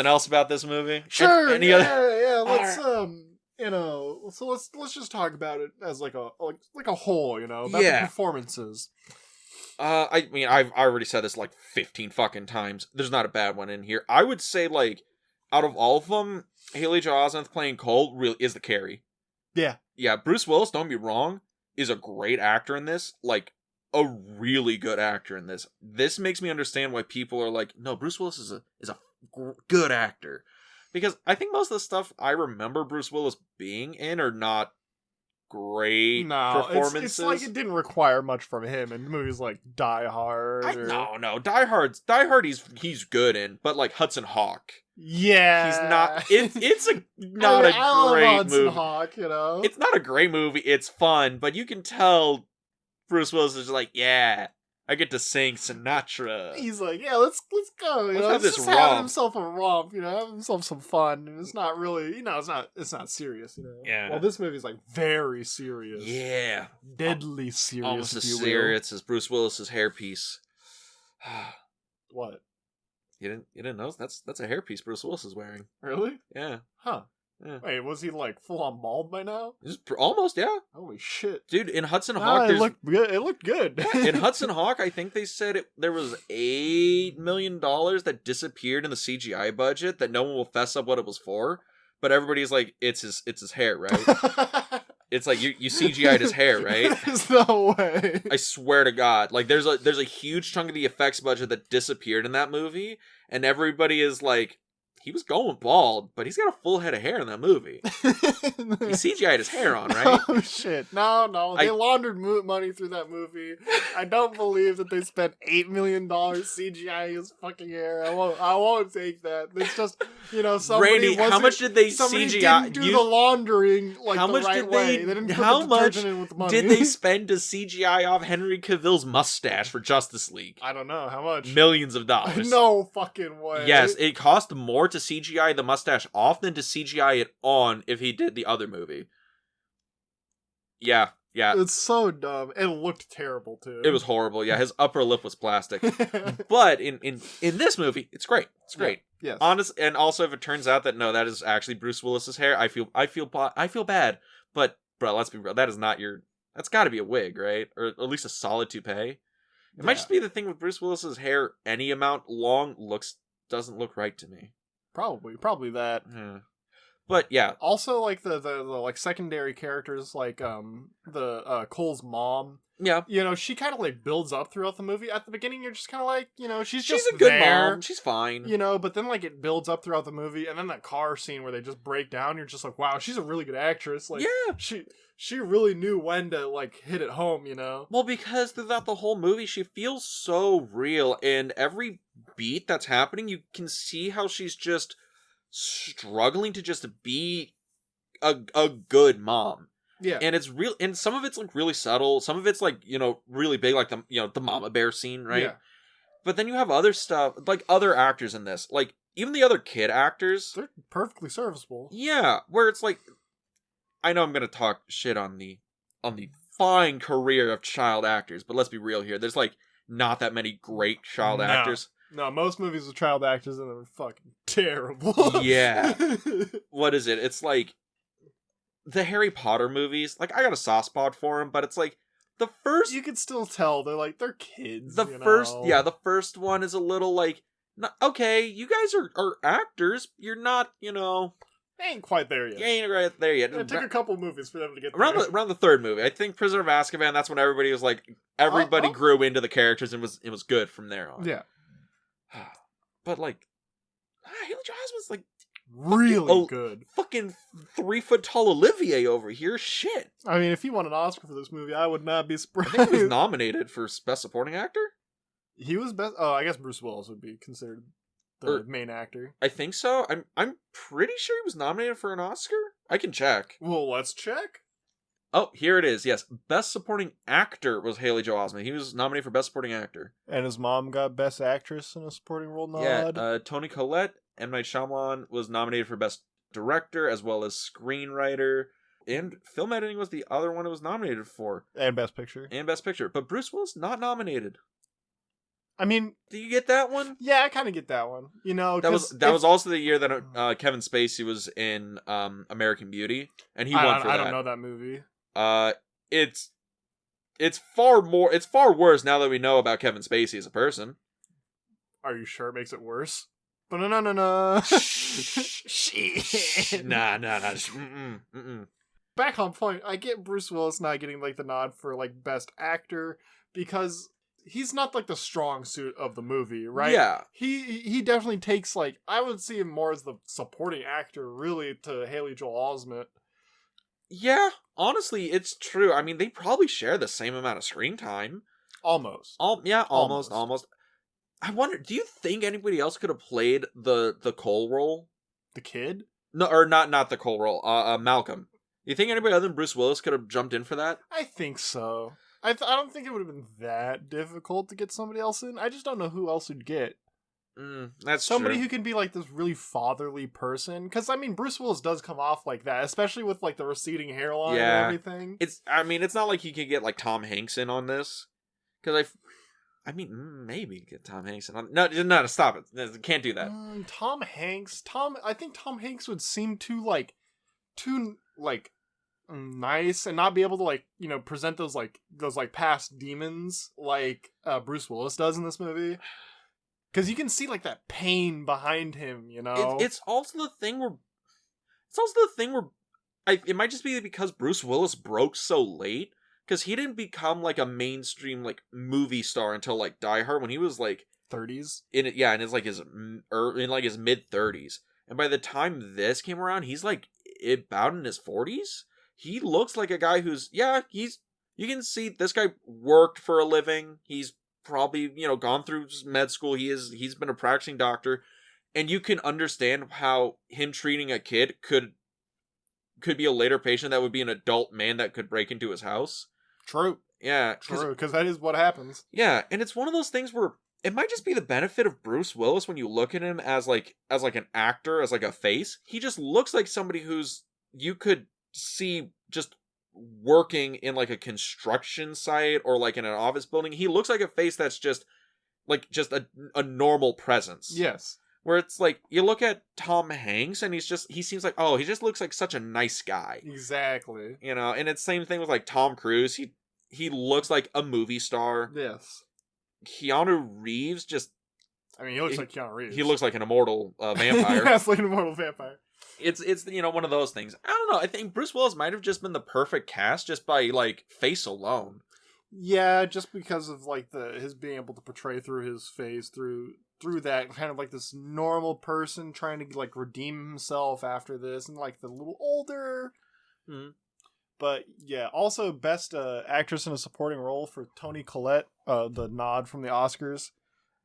else about this movie? Sure. Any other? Yeah. Let's so let's just talk about it as like a whole, you know, about the performances. I mean, I already said this like 15 fucking times. There's not a bad one in here. I would say like out of all of them, Haley Joel Osment playing Cole really is the carry. Yeah. Yeah, Bruce Willis, don't be wrong, is a great actor in this. Like, a really good actor in this. This makes me understand why people are like, no, Bruce Willis is a good actor. Because I think most of the stuff I remember Bruce Willis being in are not great performances. It's like it didn't require much from him in movies like Die Hard. No, Die Hard he's good in, but like Hudson Hawk. Yeah, he's not. It's not a great movie. Hawk, you know, it's not a great movie. It's fun, but you can tell Bruce Willis is like, yeah, I get to sing Sinatra. He's like, yeah, let's go. Let's have this just romp. Having himself a romp, you know, having himself some fun. And it's not really, you know, it's not serious, you know. Yeah. Well, this movie's like very serious. Yeah. Deadly serious. Almost as serious as Bruce Willis's hairpiece. What? You didn't know? That's a hairpiece Bruce Willis is wearing. Really? Yeah. Huh. Yeah. Wait, was he like full on bald by now? Almost, yeah. Holy shit, dude! In Hudson Hawk, it looked good. It looked good. In Hudson Hawk, I think they said there was $8 million that disappeared in the CGI budget that no one will fess up what it was for. But everybody's like, it's his hair, right? It's like you CGI'd his hair, right? There's no way. I swear to God, like there's a huge chunk of the effects budget that disappeared in that movie, and everybody is like, he was going bald, but he's got a full head of hair in that movie. He CGI'd his hair on, right? Oh shit! No, they laundered money through that movie. I don't believe that they spent $8 million CGI his fucking hair. I won't take that. It's just, you know, Randy, how much did they CGI? Didn't do the laundering like how the much right did way. They didn't put how the much detergent in with the money. Did they spend to CGI off Henry Cavill's mustache for Justice League? I don't know how much. Millions of dollars. No fucking way. Yes, it cost more to CGI the mustache off than to CGI it on if he did the other movie. Yeah. It's so dumb. It looked terrible too. It was horrible. Yeah, his upper lip was plastic. But in this movie, it's great. It's great. Yeah. Yes. Honest, and also if it turns out that no, that is actually Bruce Willis's hair, I feel bad. But bro, let's be real. That is not your. That's got to be a wig, right? Or at least a solid toupee. It might just be the thing with Bruce Willis's hair. Any amount long doesn't look right to me. Probably that. Yeah. But yeah. Also, like the like secondary characters, like Cole's mom. Yeah. You know, she kind of like builds up throughout the movie. At the beginning, you're just kind of like, you know, she's just a good there, mom. She's fine. You know, but then like it builds up throughout the movie, and then that car scene where they just break down, you're just like, wow, she's a really good actress. Like, yeah. She really knew when to like hit it home, you know. Well, because throughout the whole movie, she feels so real, and every beat that's happening, you can see how she's just struggling to just be a good mom. Yeah. And it's real, and some of it's like really subtle, some of it's like, you know, really big, like the mama bear scene, right? Yeah. But then you have other stuff, like other actors in this, like even the other kid actors, they're perfectly serviceable. Yeah, where it's like, I know I'm gonna talk shit on the fine career of child actors, but let's be real here. There's like not that many great child actors. No, most movies with child actors in them are fucking terrible. Yeah. What is it? It's like the Harry Potter movies. Like, I got a soft spot for them, but it's like the first. You can still tell they're kids. The first one is a little like, okay, you guys are actors. You're not, you know. They ain't quite there yet. You ain't right there yet. It took a couple movies for them to get there. Around the third movie. I think Prisoner of Azkaban, that's when everybody was like, everybody grew into the characters and it was good from there on. Yeah. But like, Haley Joel Osment's like really good. Fucking 3 foot tall Olivier over here. Shit. I mean, if he won an Oscar for this movie, I would not be surprised. I think he was nominated for Best Supporting Actor. He was best. Oh, I guess Bruce Willis would be considered the main actor. I think so. I'm pretty sure he was nominated for an Oscar. I can check. Well, let's check. Oh, here it is. Yes, Best Supporting Actor was Haley Joel Osment. He was nominated for Best Supporting Actor. And his mom got Best Actress in a Supporting Role nod. Yeah, Toni Collette, M. Night Shyamalan was nominated for Best Director as well as Screenwriter. And Film Editing was the other one it was nominated for. And Best Picture. But Bruce Willis not nominated. I mean... Do you get that one? Yeah, I kind of get that one. You know, that was also the year that Kevin Spacey was in American Beauty. And he won for that. I don't know that movie. It's far worse now that we know about Kevin Spacey as a person. Are you sure it makes it worse? Ba-na-na-na-na. Shit. Nah. Mm-mm. Back on point, I get Bruce Willis not getting like the nod for like Best Actor because he's not like the strong suit of the movie, right? Yeah. He definitely takes like, I would see him more as the supporting actor really to Haley Joel Osment. Yeah, honestly, it's true. I mean, they probably share the same amount of screen time. Almost. Almost. I wonder, do you think anybody else could have played the Cole role? The kid? No, or not the Cole role. Malcolm. You think anybody other than Bruce Willis could have jumped in for that? I think so. I don't think it would have been that difficult to get somebody else in. I just don't know who else would get. That's somebody true. who can be like this really fatherly person. Because I mean, Bruce Willis does come off like that, especially with like the receding hairline and everything. It's not like you could get like Tom Hanks in on this. Because maybe get Tom Hanks in on. No, stop it. Can't do that. Tom Hanks. I think Tom Hanks would seem too nice and not be able to like, you know, present those past demons like Bruce Willis does in this movie. Because you can see like that pain behind him, you know. It's also the thing where it might just be because Bruce Willis broke so late. Because he didn't become like a mainstream like movie star until like Die Hard when he was like 30s. In his mid 30s. And by the time this came around, he's like about in his 40s. He looks like a guy who's you can see this guy worked for a living. He's probably, you know, gone through med school. He's been a practicing doctor, and you can understand how him treating a kid could be a later patient that would be an adult man that could break into his house. True. Yeah. True, because that is what happens. Yeah, and it's one of those things where it might just be the benefit of Bruce Willis when you look at him as like an actor, as like a face. He just looks like somebody who's you could see just working in like a construction site or like in an office building. He looks like a face that's just a normal presence. Yes. Where it's like, you look at Tom Hanks and he seems like, he just looks like such a nice guy. Exactly. You know, and it's the same thing with like Tom Cruise. He looks like a movie star. Yes. Keanu Reeves he looks like Keanu Reeves. He looks like an immortal vampire. Yes, like an immortal vampire. It's you know, one of those things. I don't know. I think Bruce Willis might have just been the perfect cast just by like face alone. Yeah, just because of like his being able to portray through his face through that kind of like this normal person trying to like redeem himself after this and like the little older. Mm-hmm. But yeah, also Best Actress in a Supporting Role for Toni Collette, the nod from the Oscars.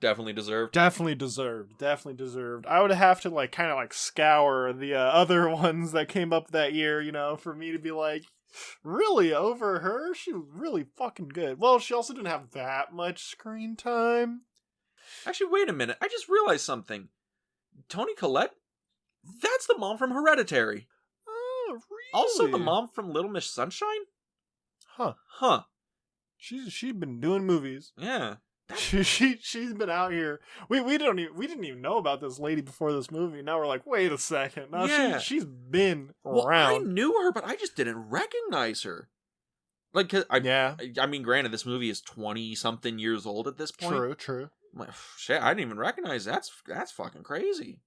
Definitely deserved. Definitely deserved. I would have to like kind of like scour the other ones that came up that year, you know, for me to be like, really over her? She was really fucking good. Well, she also didn't have that much screen time. Actually, wait a minute. I just realized something. Toni Collette? That's the mom from Hereditary. Oh, really? Also the mom from Little Miss Sunshine? Huh. She's been doing movies. Yeah. She's been out here. We didn't even know about this lady before this movie. Now we're like, wait a second. No, yeah. she's been around. around. I knew her, but I just didn't recognize her. Like, I mean, granted, this movie is 20-something years old at this point. True. I'm like, shit, I didn't even recognize. That's fucking crazy.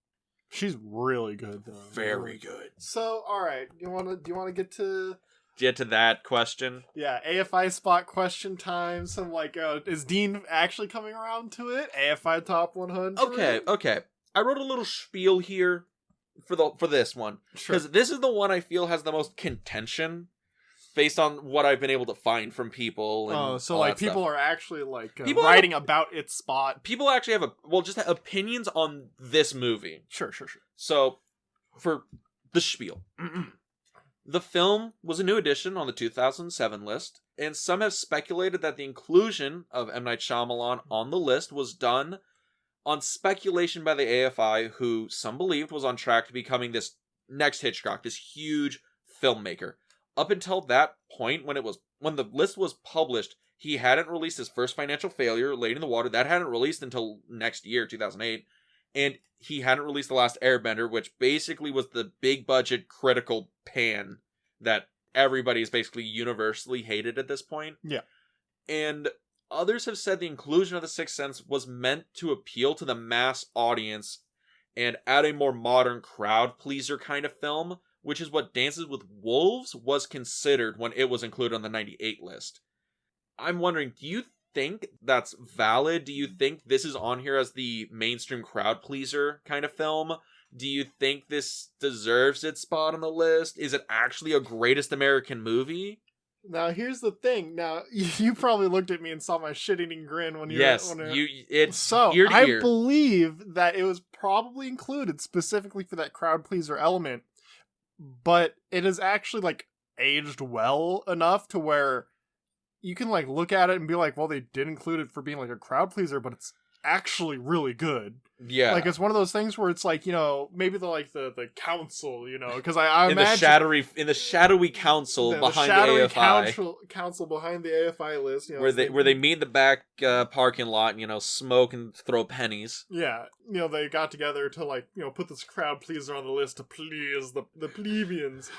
She's really good, though. Very good. So, all right, do you want to get to that question? Yeah, AFI spot question time. Some like, is Dean actually coming around to it? AFI top 100. Okay. I wrote a little spiel here for this one because this is the one I feel has the most contention, based on what I've been able to find from people. And so like people are actually like people writing about its spot. People actually have just opinions on this movie. Sure. So for the spiel, The film was a new addition on the 2007 list, and some have speculated that the inclusion of M. Night Shyamalan on the list was done on speculation by the AFI, who some believed was on track to becoming this next Hitchcock, this huge filmmaker. Up until that point, when the list was published, he hadn't released his first financial failure, Lady in the Water. That hadn't released until next year, 2008. And he hadn't released The Last Airbender, which basically was the big budget critical pan that everybody's basically universally hated at this point. Yeah. And others have said the inclusion of The Sixth Sense was meant to appeal to the mass audience and add a more modern crowd pleaser kind of film, which is what Dances with Wolves was considered when it was included on the 98 list. I'm wondering, do you think that's valid? Do you think this is on here as the mainstream crowd pleaser kind of film? Do you think this deserves its spot on the list? Is it actually a greatest American movie? Now, here's the thing. Now, you probably looked at me and saw my shit-eating grin when you it's so ear to I ear. believe that it was probably included specifically for that crowd pleaser element, but it is actually like aged well enough to where you can like look at it and be like, well, they did include it for being like a crowd pleaser, but it's actually really good. Yeah, like it's one of those things where it's like, maybe the council, because I in imagine the shadowy council behind the AFI council behind the AFI list, where they meet in the back parking lot, smoke and throw pennies. Yeah, they got together to like put this crowd pleaser on the list to please the plebeians.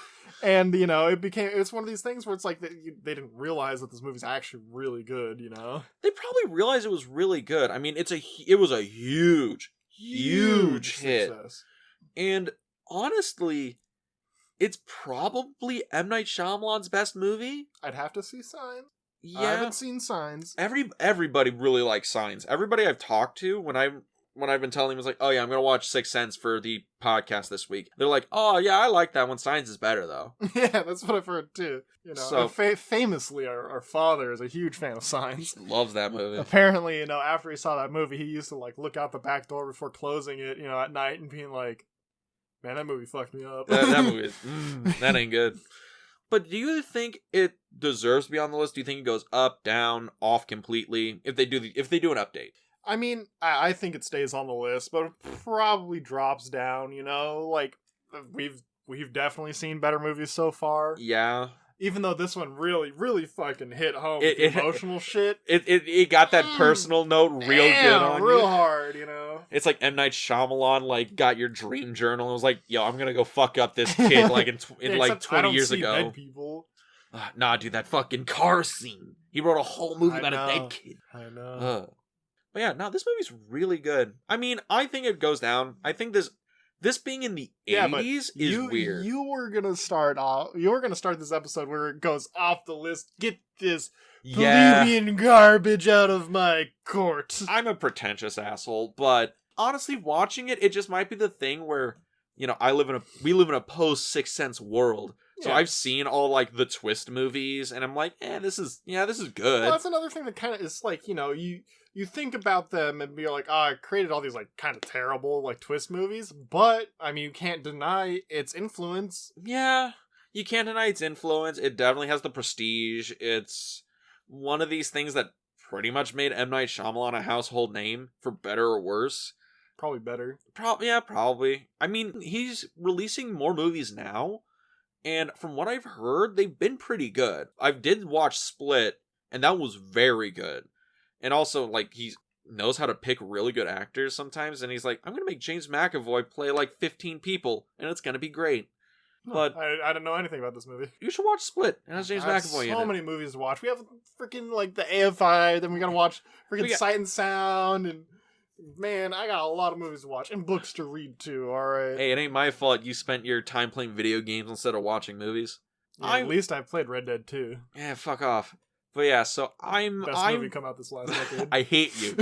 And it's one of these things where it's like they didn't realize that this movie's actually really good. They probably realized it was really good. I mean, it was a huge hit. Success. And honestly, it's probably M. Night Shyamalan's best movie. I'd have to see Signs. Yeah, I haven't seen Signs. Everybody really likes Signs. Everybody I've talked to when I've been telling them, was like, oh yeah, I'm gonna watch Sixth Sense for the podcast this week. They're like, oh yeah, I like that one. Signs is better though. Yeah, that's what I've heard too. So famously, our father is a huge fan of Signs. Loves that movie. Apparently, after he saw that movie, he used to like look out the back door before closing it, at night and being like, man, that movie fucked me up. that movie is, that ain't good. But do you think it deserves to be on the list? Do you think it goes up, down, off completely if they do an update? I mean, I think it stays on the list, but it probably drops down, like we've definitely seen better movies so far. Yeah. Even though this one really, really fucking hit home with the emotional shit. It got that personal note real good on real you. hard, It's like M. Night Shyamalan like got your dream journal and was like, yo, I'm gonna go fuck up this kid like in like 20 years ago. Dead people. Nah, dude, that fucking car scene. He wrote a whole movie about a dead kid. I know. But yeah, no, this movie's really good. I mean, I think it goes down. I think this being in the 80s is weird. You were gonna start this episode where it goes off the list. Get this plebeian garbage out of my court. I'm a pretentious asshole, but honestly, watching it just might be the thing where, we live in a post Sixth Sense world. So I've seen all like the twist movies, and I'm like, this is good. Well, that's another thing that kind of is like, you think about them and be like, I created all these like kind of terrible like twist movies, but I mean, you can't deny its influence. Yeah, you can't deny its influence. It definitely has the prestige. It's one of these things that pretty much made M. Night Shyamalan a household name, for better or worse. Probably better. Probably. I mean, he's releasing more movies now, and from what I've heard, they've been pretty good. I did watch Split, and that was very good. And also, like, he knows how to pick really good actors sometimes, and he's like, I'm going to make James McAvoy play, like, 15 people, and it's going to be great. But I don't know anything about this movie. You should watch Split. It has James McAvoy in it. So many movies to watch. We have freaking, like, the AFI, then we got to watch freaking Sight and Sound, and, man, I got a lot of movies to watch, and books to read, too, alright? Hey, it ain't my fault you spent your time playing video games instead of watching movies. Yeah, at least I've played Red Dead 2. Yeah, fuck off. But yeah, so Best movie come out this last decade. I hate you.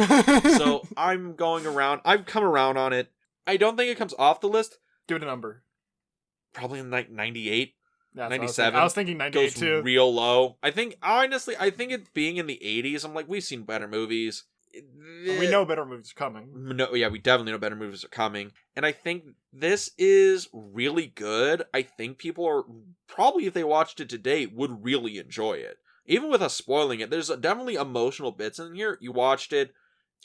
So I'm going around. I've come around on it. I don't think it comes off the list. Give it a number. Probably in like 98, yeah, 97. I was thinking 98 goes too. Real low. I think, honestly, it being in the 80s, I'm like, we've seen better movies. We know better movies are coming. No, yeah, we definitely know better movies are coming. And I think this is really good. I think people are probably, if they watched it today, would really enjoy it. Even with us spoiling it, there's definitely emotional bits in here. You watched it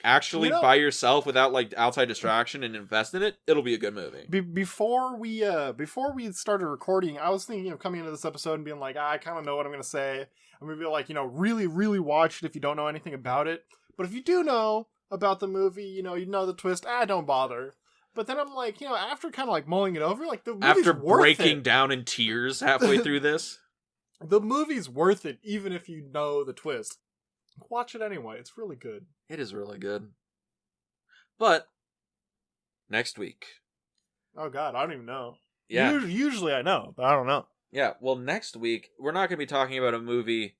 actually by yourself without like outside distraction and invest in it, it'll be a good movie. Before we started recording, I was thinking of coming into this episode and being like, I kind of know what I'm going to say. I'm going to be like, really, really watch it if you don't know anything about it. But if you do know about the movie, you know the twist, don't bother. But then I'm like, after kind of like mulling it over, like the movie's after worth breaking it. down in tears halfway through this, the movie's worth it, even if you know the twist. Watch it anyway. It's really good. It is really good. But next week. Oh God, I don't even know. Yeah. Usually I know, but I don't know. Yeah, well, next week, we're not going to be talking about a movie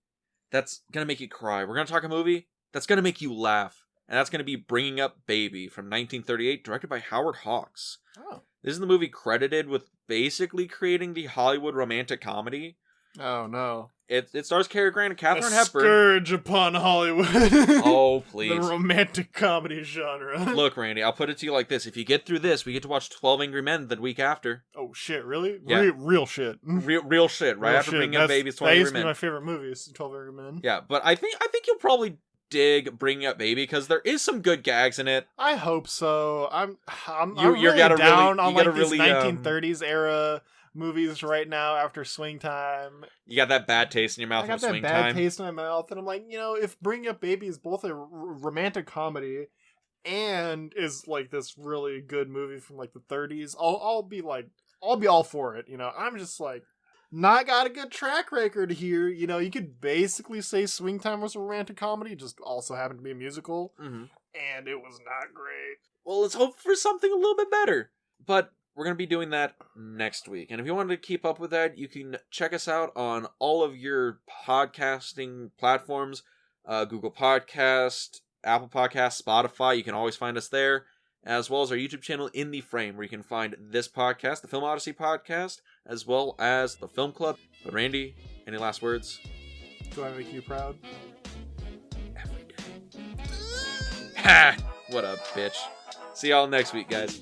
that's going to make you cry. We're going to talk a movie that's going to make you laugh. And that's going to be Bringing Up Baby from 1938, directed by Howard Hawks. Oh. This is the movie credited with basically creating the Hollywood romantic comedy. Oh, no. It stars Cary Grant and Katharine Hepburn. Scourge upon Hollywood. Oh, please. The romantic comedy genre. Look, Randy, I'll put it to you like this. If you get through this, we get to watch 12 Angry Men the week after. Oh, shit, really? Yeah. Real shit. Real shit, right? Real after shit. Bringing Up Baby's 12 Angry Men. That used to be my favorite movies, 12 Angry Men. Yeah, but I think you'll probably dig Bringing Up Baby because there is some good gags in it. I hope so. I'm you're really gotta down really, on like these 1930s era movies right now after Swing Time. You got that bad taste in your mouth. I got that bad taste in my mouth, and I'm like, if Bring Up Baby is both a romantic comedy and is like this really good movie from like the 30s, I'll be all for it. I'm just like, not got a good track record here. You could basically say Swing Time was a romantic comedy, just also happened to be a musical, and it was not great. Well, let's hope for something a little bit better. But we're going to be doing that next week. And if you wanted to keep up with that, you can check us out on all of your podcasting platforms. Google Podcast, Apple Podcast, Spotify. You can always find us there. As well as our YouTube channel, In the Frame, where you can find this podcast, the Film Odyssey podcast, as well as the Film Club. But Randy, any last words? Do I make you proud? Every day. Ha! What a bitch. See y'all next week, guys.